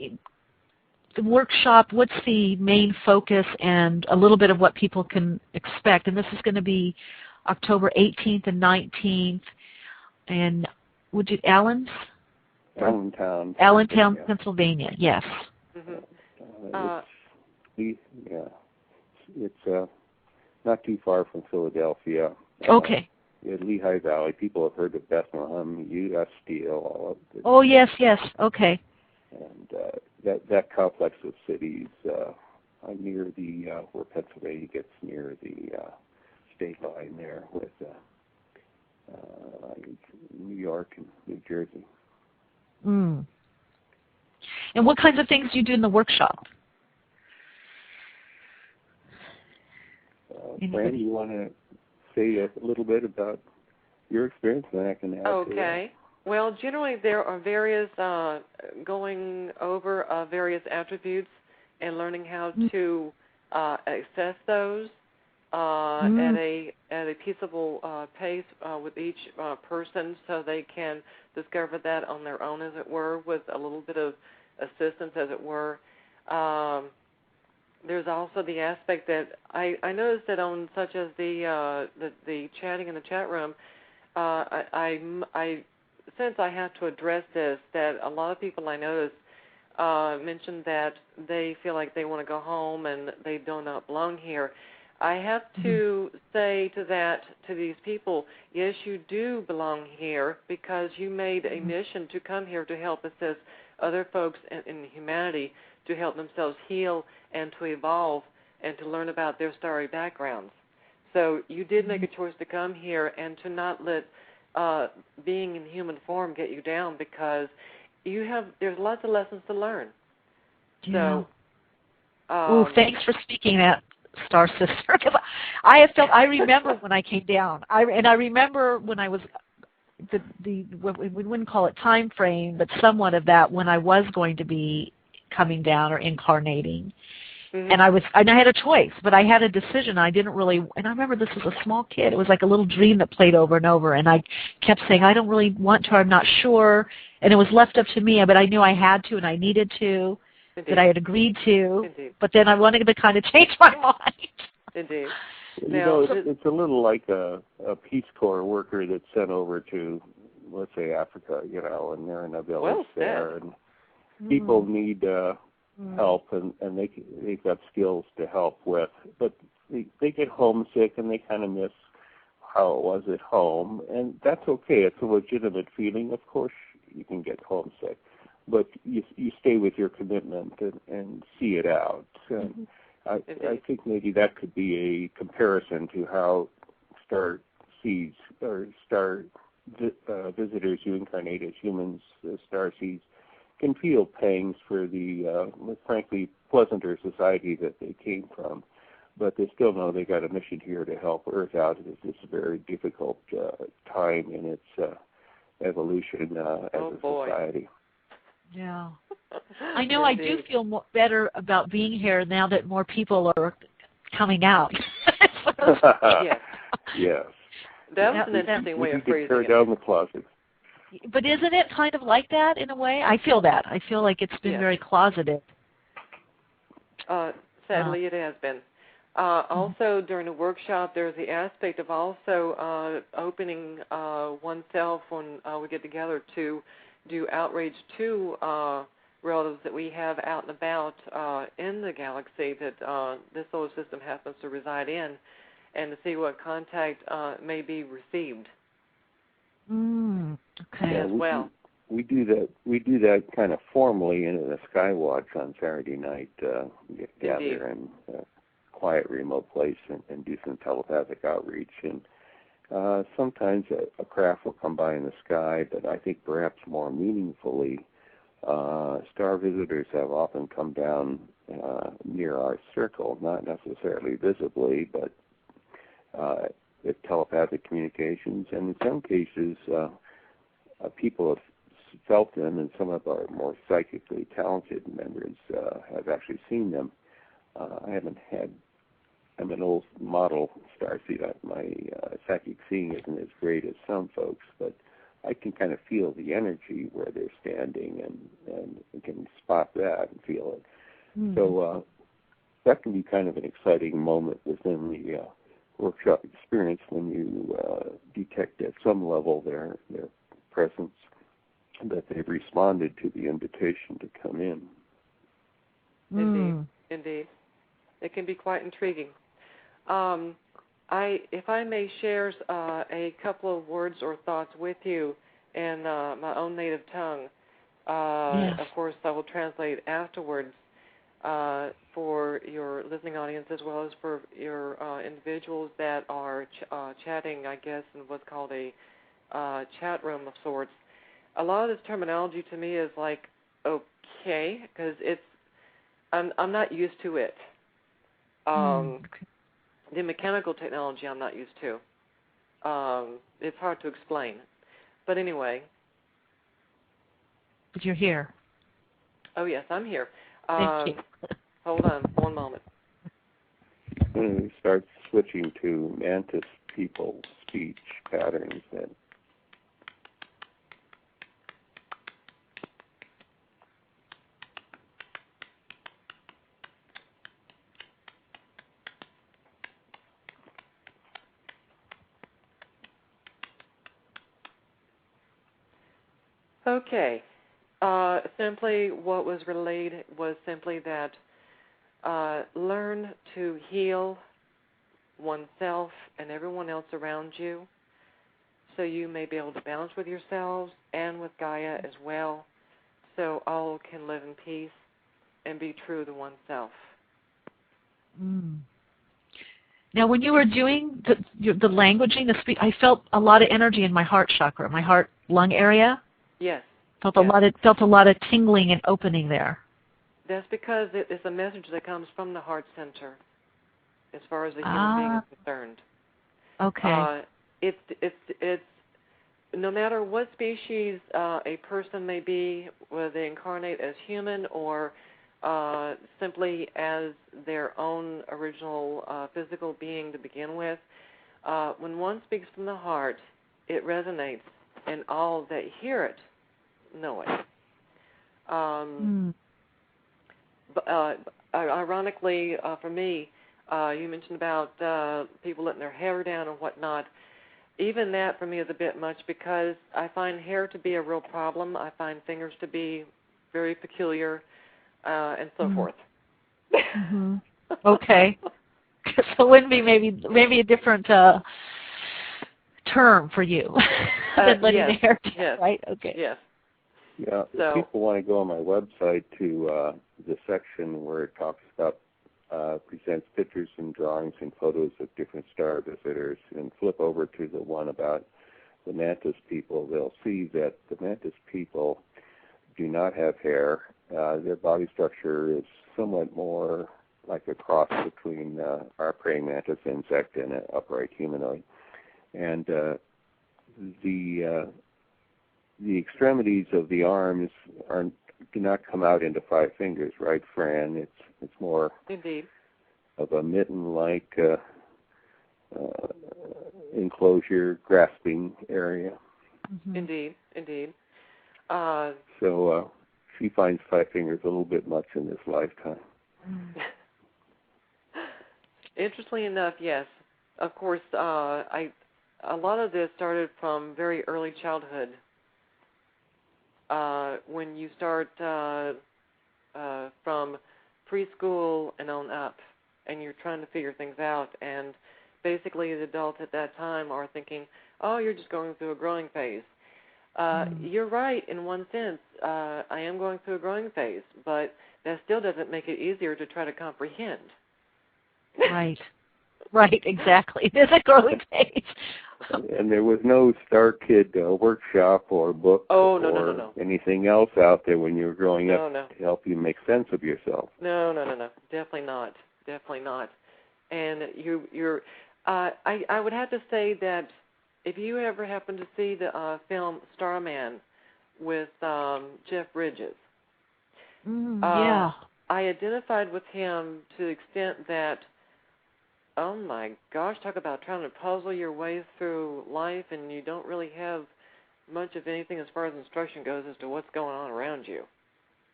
the workshop? What's the main focus, and a little bit of what people can expect? And this is going to be October 18th and 19th, and Allentown, Pennsylvania. Yes. It's not too far from Philadelphia. Okay. Lehigh Valley. People have heard of Bethlehem, U.S. Steel, all of it. Oh, yes. Okay. And that complex of cities near the where Pennsylvania gets near the state line there with New York and New Jersey. And what kinds of things do you do in the workshop? Fran, you want to say a little bit about your experience, and then I can add to that. Okay. Well, generally there are various going over various attributes and learning how to assess those at a peaceable pace with each person, so they can discover that on their own, as it were, with a little bit of assistance, as it were. There's also the aspect that I noticed that on such as the chatting in the chat room, I since I have to address this, that a lot of people I notice mentioned that they feel like they want to go home and they do not belong here. I have to say to these people, yes, you do belong here, because you made a mission to come here to help assist other folks in humanity to help themselves heal and to evolve and to learn about their starry backgrounds. So you did make a choice to come here and to not let being in human form get you down, because there's lots of lessons to learn. Yeah. So, thanks for speaking that, Star Sister. Because I remember when I came down. I remember when I was we wouldn't call it time frame, but somewhat of that, when I was going to be coming down or incarnating. And I had a choice, but I had a decision. I didn't really, and I remember this was a small kid. It was like a little dream that played over and over, and I kept saying, I don't really want to, I'm not sure, and it was left up to me, but I knew I had to and I needed to, that I had agreed to, but then I wanted to kind of change my mind. Indeed. Now, it's a little like a Peace Corps worker that's sent over to, let's say, Africa, and they're in a village there, and people need help, and they've got skills to help with, but they get homesick and they kind of miss how it was at home, and that's okay. It's a legitimate feeling. Of course, you can get homesick, but you stay with your commitment and see it out. And I think maybe that could be a comparison to how star seeds or star visitors who incarnate as humans, star seeds, can feel pangs for the, frankly, pleasanter society that they came from. But they still know they got a mission here to help Earth out at this very difficult time in its evolution as a society. Yeah. I know. I do feel better about being here now that more people are coming out. Yes. That was an interesting way of phrasing it. Tear down the closet. But isn't it kind of like that in a way? I feel that. I feel like it's been very closeted. Sadly, it has been. Also, during the workshop, there's the aspect of also opening oneself when we get together to do outreach to relatives that we have out and about in the galaxy that this solar system happens to reside in, and to see what contact may be received. Okay. Yeah, as well. We do that kind of formally in a Skywatch on Saturday night. Gather in a quiet, remote place and do some telepathic outreach. And sometimes a craft will come by in the sky, but I think perhaps more meaningfully, star visitors have often come down near our circle, not necessarily visibly, but with telepathic communications. And in some cases, people have felt them, and some of our more psychically talented members have actually seen them. I'm an old model starseed. My psychic seeing isn't as great as some folks, but I can kind of feel the energy where they're standing and can spot that and feel it. So that can be kind of an exciting moment within the workshop experience when you detect at some level their presence, that they've responded to the invitation to come in. Indeed. It can be quite intriguing. If I may share a couple of words or thoughts with you in my own native tongue, yes. Of course I will translate afterwards for your listening audience as well as for your individuals that are chatting, I guess, in what's called a chat room of sorts. A lot of this terminology to me is like, okay, because I'm not used to it. The mechanical technology I'm not used to. It's hard to explain. But anyway. But you're here. Oh, yes, I'm here. Thank you. Hold on one moment. When we start switching to mantis people speech patterns, then Okay. Simply what was relayed was simply that learn to heal oneself and everyone else around you so you may be able to balance with yourselves and with Gaia as well, so all can live in peace and be true to oneself. Now, when you were doing the languaging, the speech, I felt a lot of energy in my heart chakra, my heart lung area. Yes. Felt a lot of tingling and opening there. That's because it's a message that comes from the heart center, as far as the human being is concerned. Okay. It's no matter what species a person may be, whether they incarnate as human or simply as their own original physical being to begin with. When one speaks from the heart, it resonates, and all that hear it know it. But ironically, for me, you mentioned about people letting their hair down and whatnot. Even that for me is a bit much because I find hair to be a real problem. I find fingers to be very peculiar, and so forth. Okay. So it wouldn't be maybe a different term for you than letting the hair down, right? Okay. Yes. Yeah, if people want to go on my website to the section where it talks about, presents pictures and drawings and photos of different star visitors, and flip over to the one about the mantis people, they'll see that the mantis people do not have hair. Their body structure is somewhat more like a cross between our praying mantis insect and an upright humanoid. And the extremities of the arms do not come out into 5 fingers, right, Fran? It's more Indeed. of a mitten-like enclosure, grasping area. Indeed. So she finds 5 fingers a little bit much in this lifetime. Interestingly enough, yes. Of course, a lot of this started from very early childhood. When you start from preschool and on up, and you're trying to figure things out, and basically the adults at that time are thinking, oh, you're just going through a growing phase. You're right in one sense. I am going through a growing phase, but that still doesn't make it easier to try to comprehend. Right. Right, exactly. There's a growing phase. And there was no Star Kid workshop or book no. anything else out there when you were growing up No. to help you make sense of yourself. No. Definitely not. And I would have to say that if you ever happen to see the film Starman with Jeff Bridges, yeah. I identified with him to the extent that, oh my gosh, talk about trying to puzzle your way through life and you don't really have much of anything as far as instruction goes as to what's going on around you.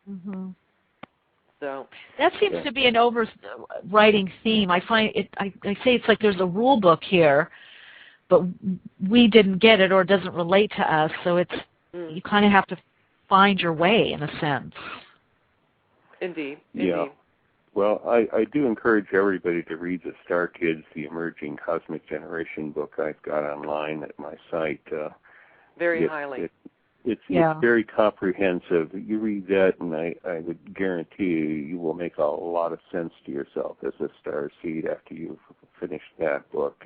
Mm-hmm. So that seems to be an overriding theme. I find it. I say it's like there's a rule book here, but we didn't get it or it doesn't relate to us. So it's you kind of have to find your way in a sense. Indeed. Yeah. Well, I do encourage everybody to read the Star Kids, the Emerging Cosmic Generation book I've got online at my site. Very highly. It's very comprehensive. You read that, and I would guarantee you will make a lot of sense to yourself as a star seed after you've finished that book.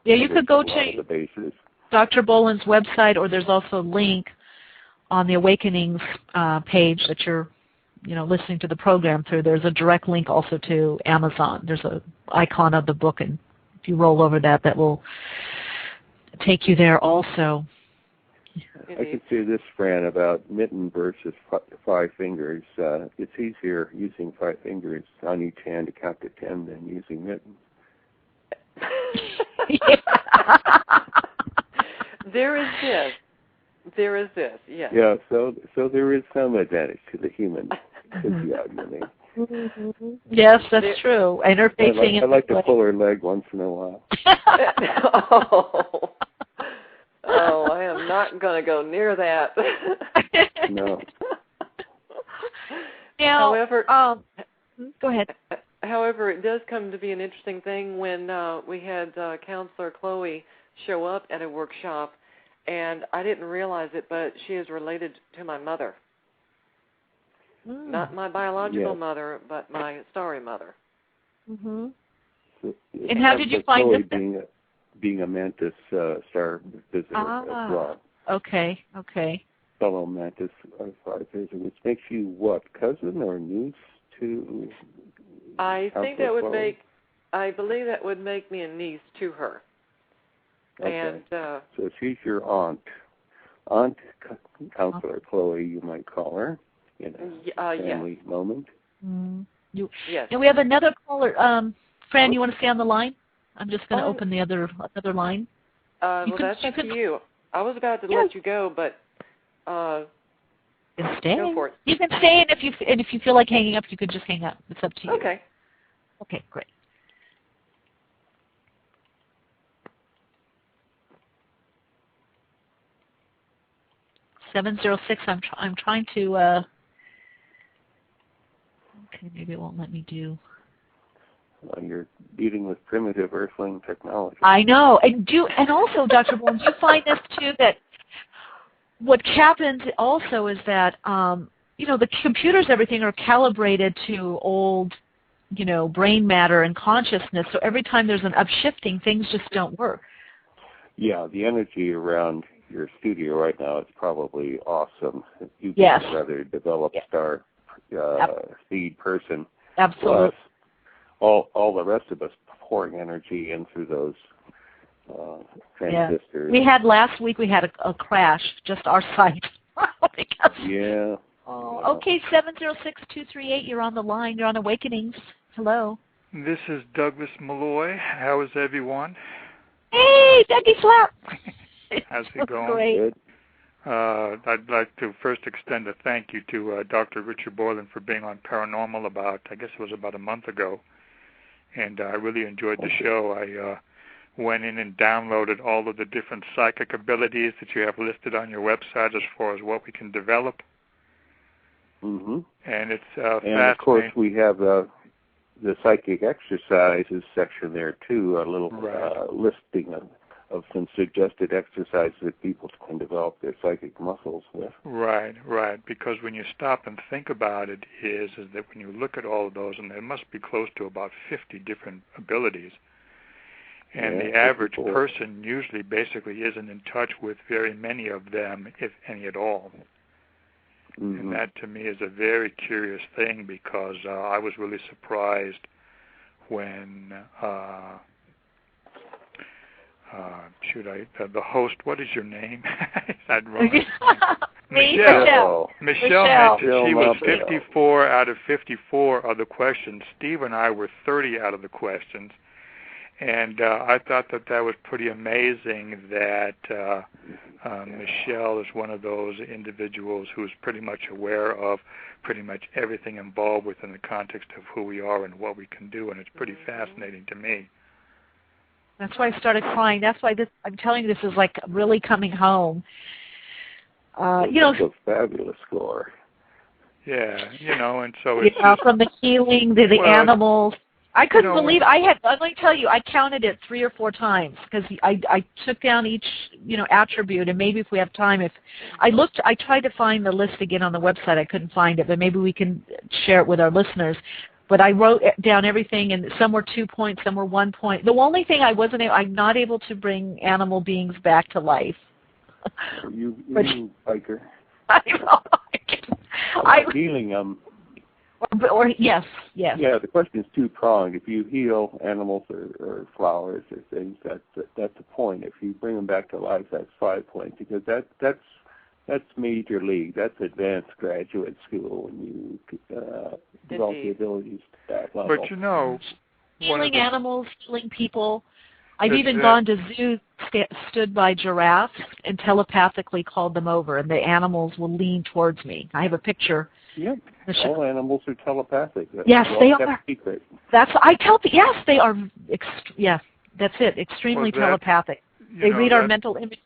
You could go to Dr. Boylan's website, or there's also a link on the Awakenings page that you're listening to the program through. There's a direct link also to Amazon. There's an icon of the book, and if you roll over that will take you there also. I could say this, Fran, about mitten versus 5 fingers. It's easier using 5 fingers on each hand to count to 10 than using mitten. There is this, yes. Yeah, so there is some advantage to the human physiognomy. Yes, that's true. Interfacing. I like to pull her leg once in a while. Oh, I am not going to go near that. No. Now, however, go ahead. However, it does come to be an interesting thing when we had Councillor Chloe show up at a workshop, and I didn't realize it, but she is related to my mother. Not my biological mother, but my starry mother. Mm-hmm. So, and how did you find this? Being a mantis star visitor as well. Okay. Fellow mantis star visitor, which makes you what, cousin or niece to? I think that would make. I believe that would make me a niece to her. Okay. And so she's your aunt, Councillor Chloe, you might call her, in a family moment. Yes. And we have another caller. Fran, you want to stay on the line? I'm just going to open the other line. Well, that's up to you. I was about to let you go, but you can stay. Go for it. You can stay, and if you feel like hanging up, you could just hang up. It's up to you. Okay. Okay, great. $706. I'm trying to. Okay, maybe it won't let me do. You're dealing with primitive earthling technology. I know, and also, Dr. Boylan, do you find this too, that what happens also is that the computers, everything are calibrated to old, brain matter and consciousness. So every time there's an upshifting, things just don't work. Yeah, the energy around your studio right now is probably awesome. You've Yes. been a rather developed star seed person. Absolutely. Plus, all the rest of us pouring energy in through those transistors. We had last week. We had a crash, just our site. Yeah. Okay, 706-238. You're on the line. You're on Awakenings. Hello. This is Douglas Malloy. How is everyone? Hey, Dougie Slap. How's it going? Great. Good. I'd like to first extend a thank you to Dr. Richard Boylan for being on Paranormal about a month ago. and I really enjoyed the show. I went in and downloaded all of the different psychic abilities that you have listed on your website as far as what we can develop. Mm-hmm. And it's and fascinating. of course, we have the psychic exercises section there too, a little listing of some suggested exercises that people can develop their psychic muscles with. Right. Because when you stop and think about it, is that when you look at all of those, and there must be close to about 50 different abilities, and the average person usually basically isn't in touch with very many of them, if any at all. Mm-hmm. And that to me is a very curious thing, because I was really surprised when the host, what is your name? Is that wrong? Michele. Michele mentioned she was 54 out of 54 of the questions. Steve and I were 30 out of the questions. And I thought that was pretty amazing that Michele is one of those individuals who's pretty much aware of pretty much everything involved within the context of who we are and what we can do, and it's pretty fascinating to me. That's why I started crying. That's why I'm telling you, this is like really coming home. That's a fabulous score. Yeah, and so it's from the healing to the animals. I couldn't believe let me tell you, I counted it 3 or 4 times because I took down each attribute, and maybe if we have time, if I tried to find the list again on the website, I couldn't find it, but maybe we can share it with our listeners. But I wrote down everything, and some were 2 points, some were 1 point. The only thing I'm not able to bring animal beings back to life. You biker. I know. Healing them. Yes. Yeah, the question is two-pronged. If you heal animals or flowers or things, that's a point. If you bring them back to life, that's 5 points, because that's major league. That's advanced graduate school when you develop the abilities to that level. But healing animals, healing people. I've even gone to zoos, stood by giraffes, and telepathically called them over, and the animals will lean towards me. I have a picture. Yep. All animals are telepathic. Yes, they are. Secret. Yes, they are. Yes, that's it. Extremely telepathic. They read our mental images.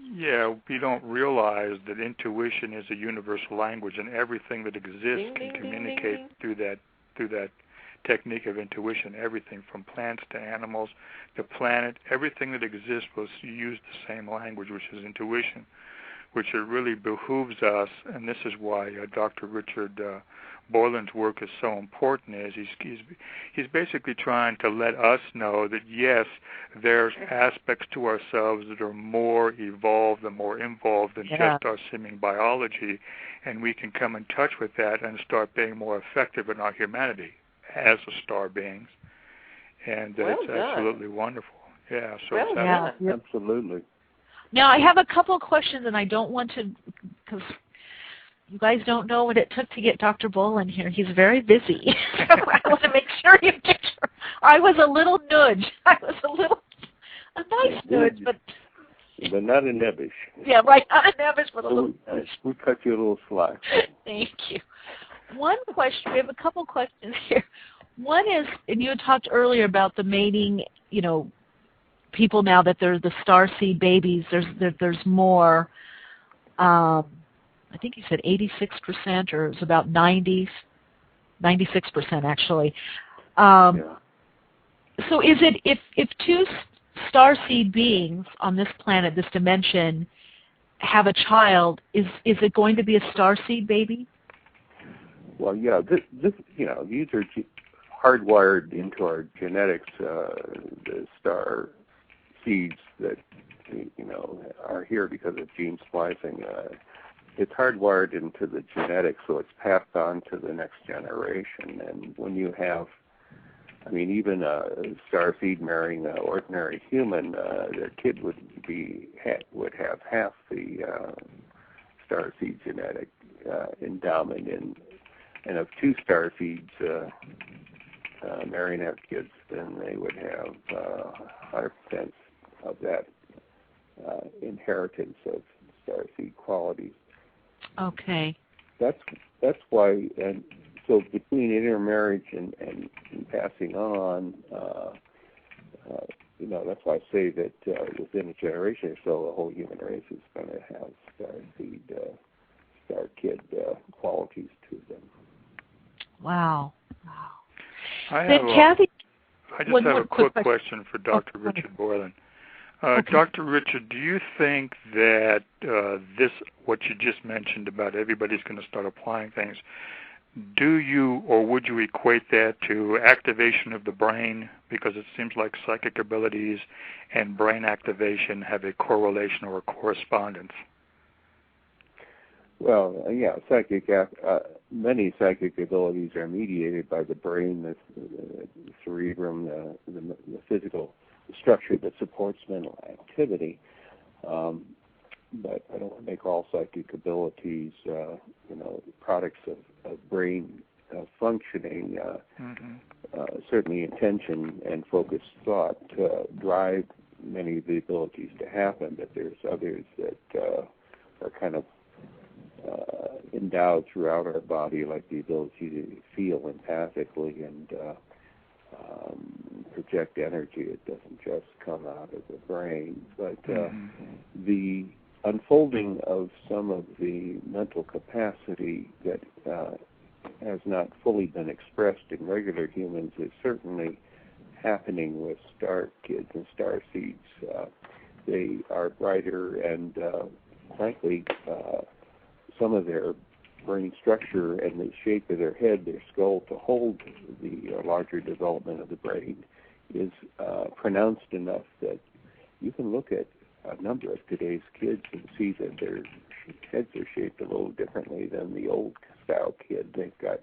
Yeah, we don't realize that intuition is a universal language, and everything that exists can communicate through that technique of intuition. Everything from plants to animals, the planet, everything that exists will use the same language, which is intuition, which it really behooves us, and this is why Dr. Richard Boylan's work is so important, is he's basically trying to let us know that, yes, there's aspects to ourselves that are more evolved and more involved than just our seeming biology, and we can come in touch with that and start being more effective in our humanity as a star beings. And it's absolutely wonderful. Yeah, so absolutely. Now, I have a couple of questions, and I don't want to, because you guys don't know what it took to get Dr. Boylan here. He's very busy. I want to make sure you get her. I was a little nudge. A nice nudge, but not a nebbish. Yeah, right, not a nebbish, but a little nudge. We'll cut you a little slack. Thank you. One question, we have a couple questions here. One is, and you had talked earlier about the mating, people now that they're the starseed babies, there's more, I think you said 86%, or it's about 96% actually. So is it, if 2 starseed beings on this planet, this dimension, have a child, is it going to be a starseed baby? Well, yeah, this these are hardwired into our genetics, the star seeds that are here because of gene splicing. It's hardwired into the genetics, so it's passed on to the next generation. And when you have, even a star seed marrying an ordinary human, their kid would have half the star seed genetic endowment, and if 2 star seeds marry and have kids, then they would have 100% of that inheritance of starseed qualities. Okay. That's why, and so between intermarriage and passing on, that's why I say that within a generation or so, the whole human race is going to have starseed, star kid qualities to them. Wow. I just have a quick question for Dr. Richard Boylan. Okay. Dr. Richard, do you think that what you just mentioned about everybody's going to start applying things, do you or would you equate that to activation of the brain? Because it seems like psychic abilities and brain activation have a correlation or a correspondence. Well, yeah, many psychic abilities are mediated by the brain, the cerebrum, the physical structure that supports mental activity. But I don't want to make all psychic abilities, products of brain functioning. Certainly intention and focused thought drive many of the abilities to happen, but there's others that are kind of endowed throughout our body, like the ability to feel empathically and project energy. It doesn't just come out of the brain. But the unfolding of some of the mental capacity that has not fully been expressed in regular humans is certainly happening with star kids and star seeds. They are brighter and, frankly, some of their brain structure and the shape of their head, their skull, to hold the larger development of the brain is pronounced enough that you can look at a number of today's kids and see that their heads are shaped a little differently than the old style kid. They've got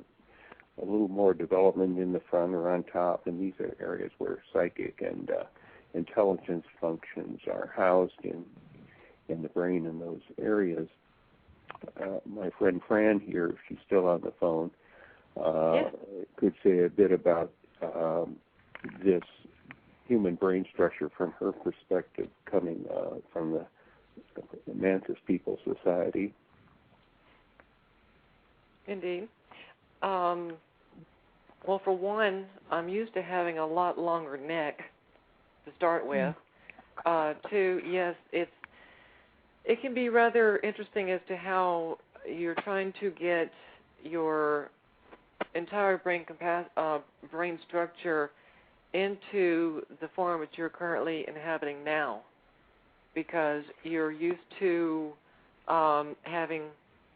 a little more development in the front or on top, and these are areas where psychic and intelligence functions are housed in the brain in those areas. My friend Fran here, if she's still on the phone, could say a bit about this human brain structure from her perspective, coming from the Mantis People Society. Indeed. Well, for one, I'm used to having a lot longer neck to start with. Two, yes, it can be rather interesting as to how you're trying to get your entire brain structure into the form that you're currently inhabiting now, because you're used to having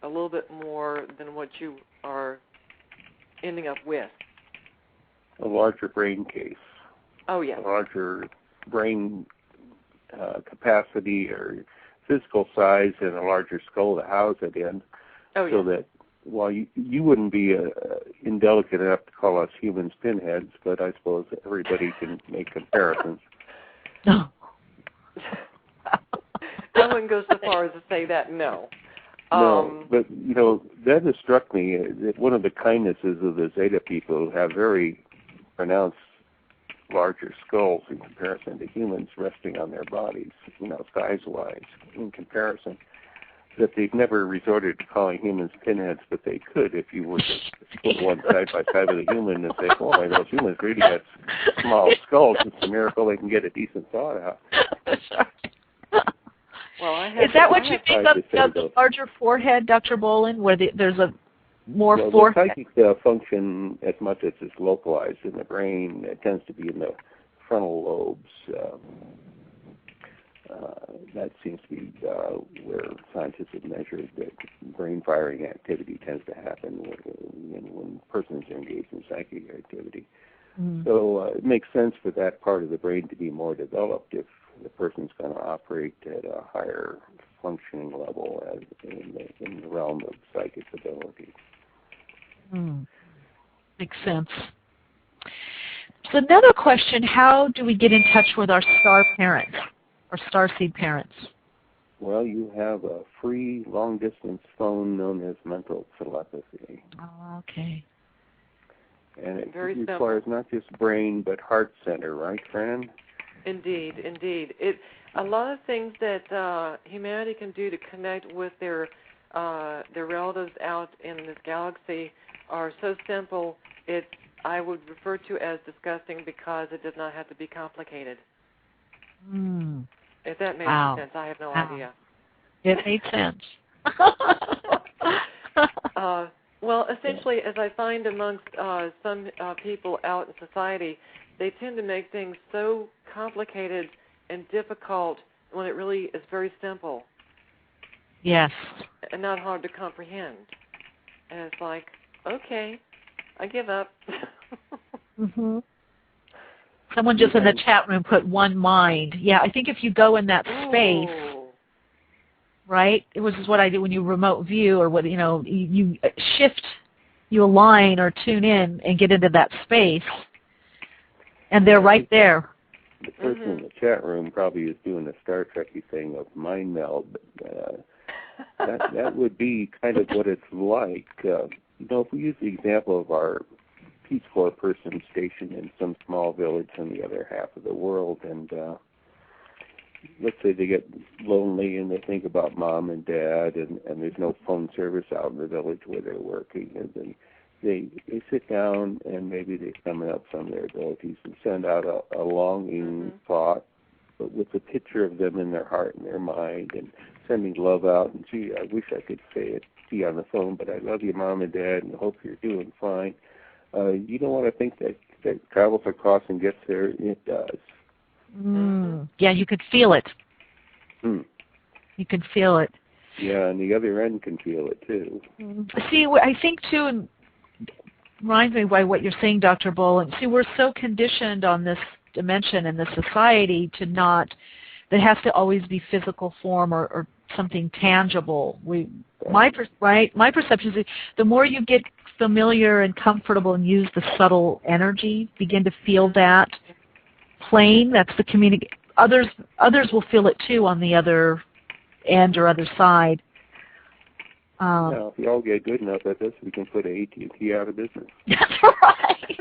a little bit more than what you are ending up with. A larger brain case. Oh, yeah. A larger brain capacity or physical size and a larger skull to house it in. Oh, yeah. So that while you wouldn't be indelicate enough to call us humans pinheads, but I suppose everybody can make comparisons. No. I wouldn't go so far as to say that, no. No, but, that has struck me that one of the kindnesses of the Zeta people who have very pronounced larger skulls in comparison to humans resting on their bodies, size-wise in comparison, that they've never resorted to calling humans pinheads, but they could if you were to put one side by side with a human and say, oh, my, those humans really have small skulls. It's a miracle they can get a decent thought out. Well, is that what you think of the larger forehead, Dr. Boylan, where there's a more forehead? The psychic function, as much as it's localized in the brain, it tends to be in the frontal lobes. That seems to be where scientists have measured that brain firing activity tends to happen when persons are engaged in psychic activity. So it makes sense for that part of the brain to be more developed if the person's going to operate at a higher functioning level in the realm of psychic ability. Makes sense. So another question, how do we get in touch with our star parents, or starseed parents? Well, you have a free long-distance phone known as mental telepathy. Oh, okay. And it Very requires simple. not just brain, but heart center, right, Fran? Indeed. A lot of things that humanity can do to connect with their relatives out in this galaxy are so simple, I would refer to as disgusting because it does not have to be complicated. If that makes sense, I have no idea. It made sense. Well, essentially, as I find amongst some people out in society, they tend to make things so complicated and difficult when it really is very simple. Yes. And not hard to comprehend. And it's like, okay, I give up. Someone just in the chat room put one mind. Yeah, I think if you go in that space, right? It was what I do when you remote view or what, you shift, you align or tune in and get into that space, and they're right there. The person in the chat room probably is doing a Star Trek-y thing of mind meld. That would be kind of what it's like. If we use the example of our Peace Corps person stationed in some small village in the other half of the world, and let's say they get lonely and they think about mom and dad, and there's no phone service out in the village where they're working, and they sit down and maybe they summon up some of their abilities and send out a longing thought, but with a picture of them in their heart and their mind, and sending love out. And gee, I wish I could say it to you on the phone, but I love you, mom and dad, and hope you're doing fine. You don't want to think that travels across and gets there. It does. Yeah, you could feel it. You can feel it. Yeah, and the other end can feel it too. See, I think too, and reminds me by what you're saying, Dr. Boylan. See, we're so conditioned on this dimension in this society to not, that has to always be physical form or something tangible. My perception is the more you get familiar and comfortable and use the subtle energy, begin to feel that plane, that's the community. Others will feel it too on the other end or other side. If we all get good enough at this, we can put AT&T out of business. That's right.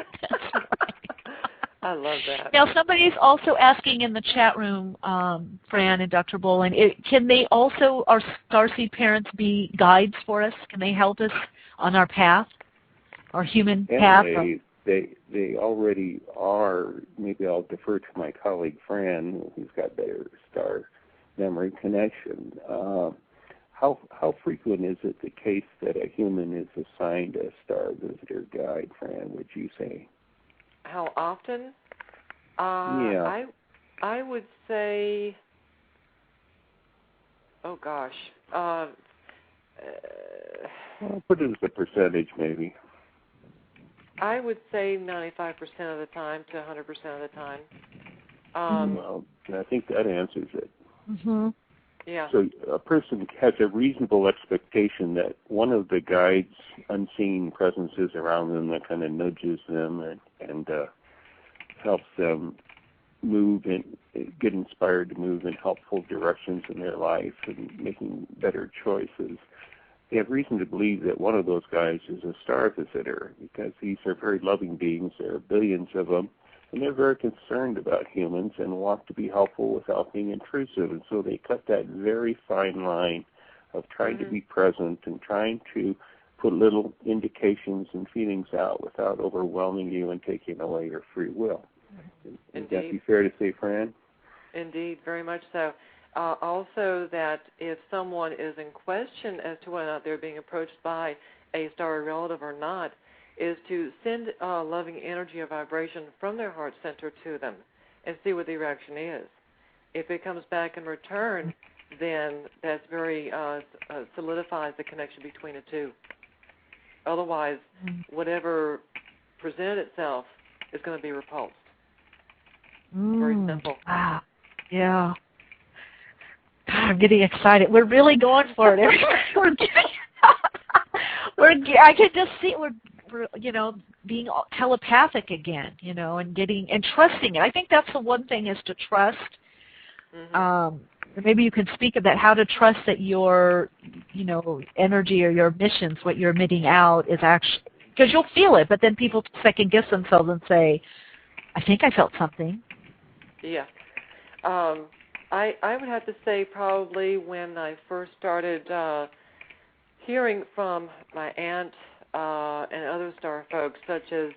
I love that. Now, somebody's also asking in the chat room, Fran and Dr. Boylan, can they also, our starseed parents, be guides for us? Can they help us on our path, our human path? They already are. Maybe I'll defer to my colleague Fran, who's got better star memory connection. How frequent is it the case that a human is assigned a star visitor guide, Fran, would you say? How often? Yeah. I would say, oh gosh. I'll put it as a percentage maybe. I would say 95% of the time to 100% of the time. Well, I think that answers it. Yeah. So a person has a reasonable expectation that one of the guides' unseen presences around them that kind of nudges them and helps them move and get inspired to move in helpful directions in their life and making better choices. They have reason to believe that one of those guys is a star visitor because these are very loving beings. There are billions of them, and they're very concerned about humans and want to be helpful without being intrusive. And so they cut that very fine line of trying to be present and trying to put little indications and feelings out without overwhelming you and taking away your free will. Would that be fair to say, Fran? Indeed, very much so. Also that if someone is in question as to whether or not they're being approached by a starry relative or not, is to send loving energy or vibration from their heart center to them and see what the reaction is. If it comes back in return, then that's very solidifies the connection between the two. Otherwise, whatever presented itself is going to be repulsed. Very simple. Wow. Yeah. God, I'm getting excited. We're really going for it. I can just see we're being telepathic again, and getting and trusting it. I think that's the one thing is to trust. Maybe you can speak of that, how to trust that your, energy or your missions, what you're emitting out is actually, because you'll feel it, but then people second guess themselves and say, I think I felt something. Yeah. I would have to say probably when I first started hearing from my aunt and other star folks, such as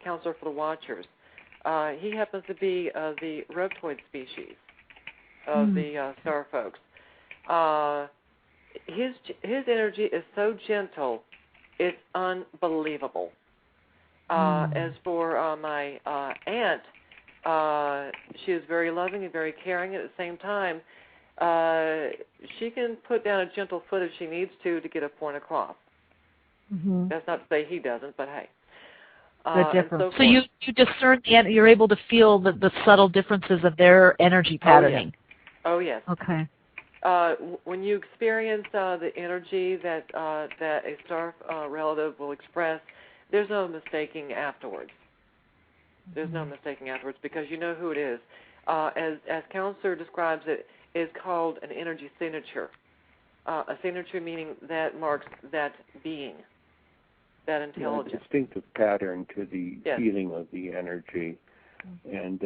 Councillor for the Watchers. He happens to be the reptoid species of the star folks. His energy is so gentle, it's unbelievable. As for my aunt, she is very loving and very caring. At the same time, she can put down a gentle foot if she needs to get a point across. That's not to say he doesn't, but hey. The difference. So you discern you're able to feel the subtle differences of their energy patterning. Oh yes. Okay. When you experience the energy that a star relative will express, there's no mistaking afterwards. There's no mistaking afterwards because you know who it is. As Councillor describes it, is called an energy signature. A signature meaning that marks that being, that intelligence. A distinctive pattern to the feeling of the energy. And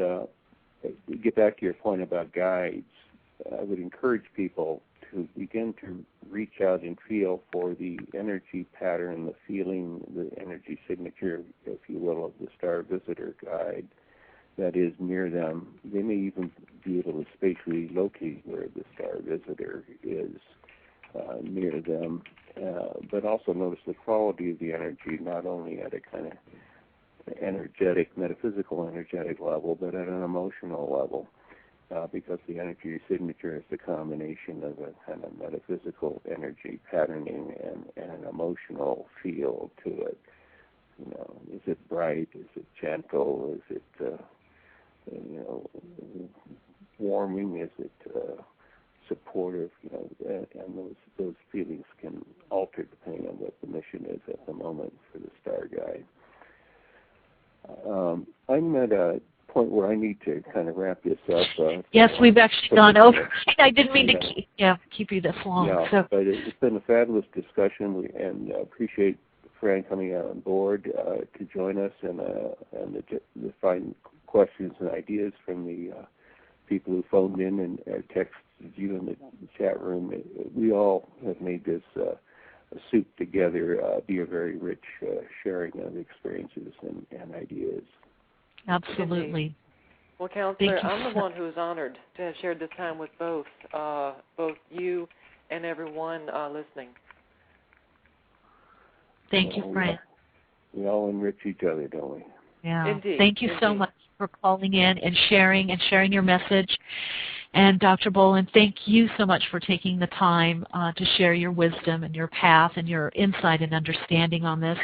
get back to your point about guides, I would encourage people to begin to reach out and feel for the energy pattern, the feeling, the energy signature, if you will, of the star visitor guide that is near them. They may even be able to spatially locate where the star visitor is near them, but also notice the quality of the energy, not only at a kind of energetic, metaphysical energetic level, but at an emotional level. Because the energy signature is the combination of a kind of metaphysical energy patterning and an emotional feel to it. You know, is it bright? Is it gentle? Is it, warming? Is it supportive? You know, and those feelings can alter depending on what the mission is at the moment for the star guide. I'm at a point where I need to kind of wrap this up. Yes, we've actually gone over. I didn't mean to keep you this long. Yeah, so. But it's been a fabulous discussion, and appreciate Fran coming on board to join us and the fine questions and ideas from the people who phoned in and texted you in the chat room. We all have made this soup together be a very rich sharing of experiences and ideas. Absolutely. Well, Councillor, I'm the one who's honored to have shared this time with both you and everyone listening. Thank you, Fran. We all enrich each other, don't we? Yeah. Indeed. Thank you so much for calling in and sharing your message. And Dr. Boylan, thank you so much for taking the time to share your wisdom and your path and your insight and understanding on this.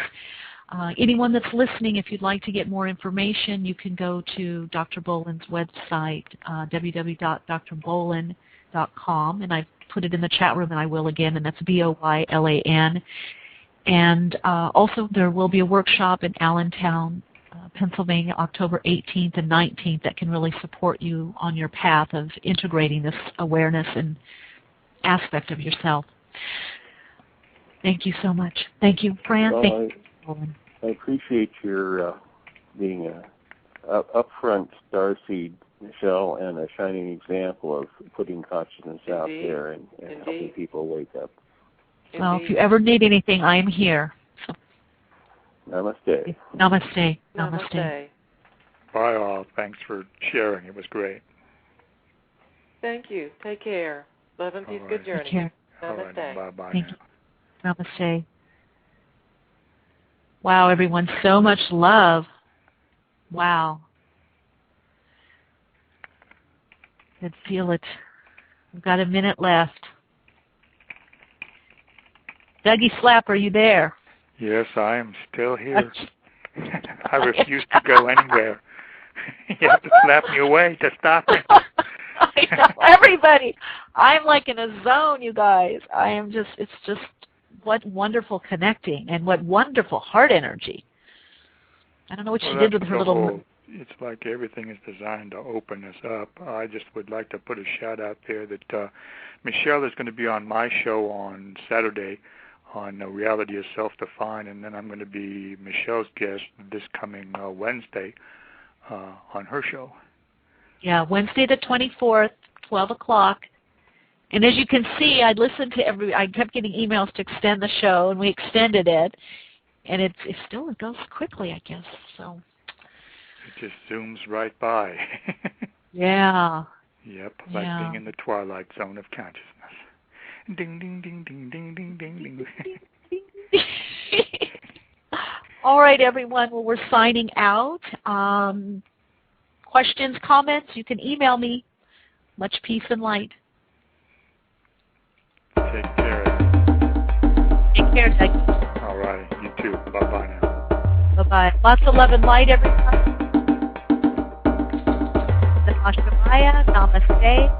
Anyone that's listening, if you'd like to get more information, you can go to Dr. Boylan's website, www.drboylan.com, and I've put it in the chat room, and I will again, and that's Boylan. And also there will be a workshop in Allentown, Pennsylvania, October 18th and 19th that can really support you on your path of integrating this awareness and aspect of yourself. Thank you so much. Thank you, Fran. Well, thank you. I appreciate your being a upfront starseed, Michele, and a shining example of putting consciousness out there and helping people wake up. Well, if you ever need anything, I am here. So. Namaste. Namaste. Namaste. Namaste. Bye all. Thanks for sharing. It was great. Thank you. Take care. Love and peace. All Good right. journey. Take care. Namaste. All right. Bye-bye. Thank you. Namaste. Wow, everyone, so much love. Wow. I can feel it. We've got a minute left. Dougie Slap, are you there? Yes, I am still here. I refuse to go anywhere. You have to slap me away to stop me. I know, everybody. I'm like in a zone, you guys. It's just what wonderful connecting and what wonderful heart energy. I don't know what she did with her little... It's like everything is designed to open us up. I just would like to put a shout out there that Michele is going to be on my show on Saturday on Reality is Self-Defined, and then I'm going to be Michele's guest this coming Wednesday on her show. Yeah, Wednesday the 24th, 12 o'clock. And as you can see, I kept getting emails to extend the show, and we extended it. And it goes quickly, I guess. So it just zooms right by. Yeah. Yep, like being in the twilight zone of consciousness. Ding, ding, ding, ding, ding, ding, ding, ding. All right, everyone. Well, we're signing out. Questions, comments, you can email me. Much peace and light. Take care. Take care, Doug. All right, you too. Bye-bye now. Bye-bye. Lots of love and light, everyone. Namaste.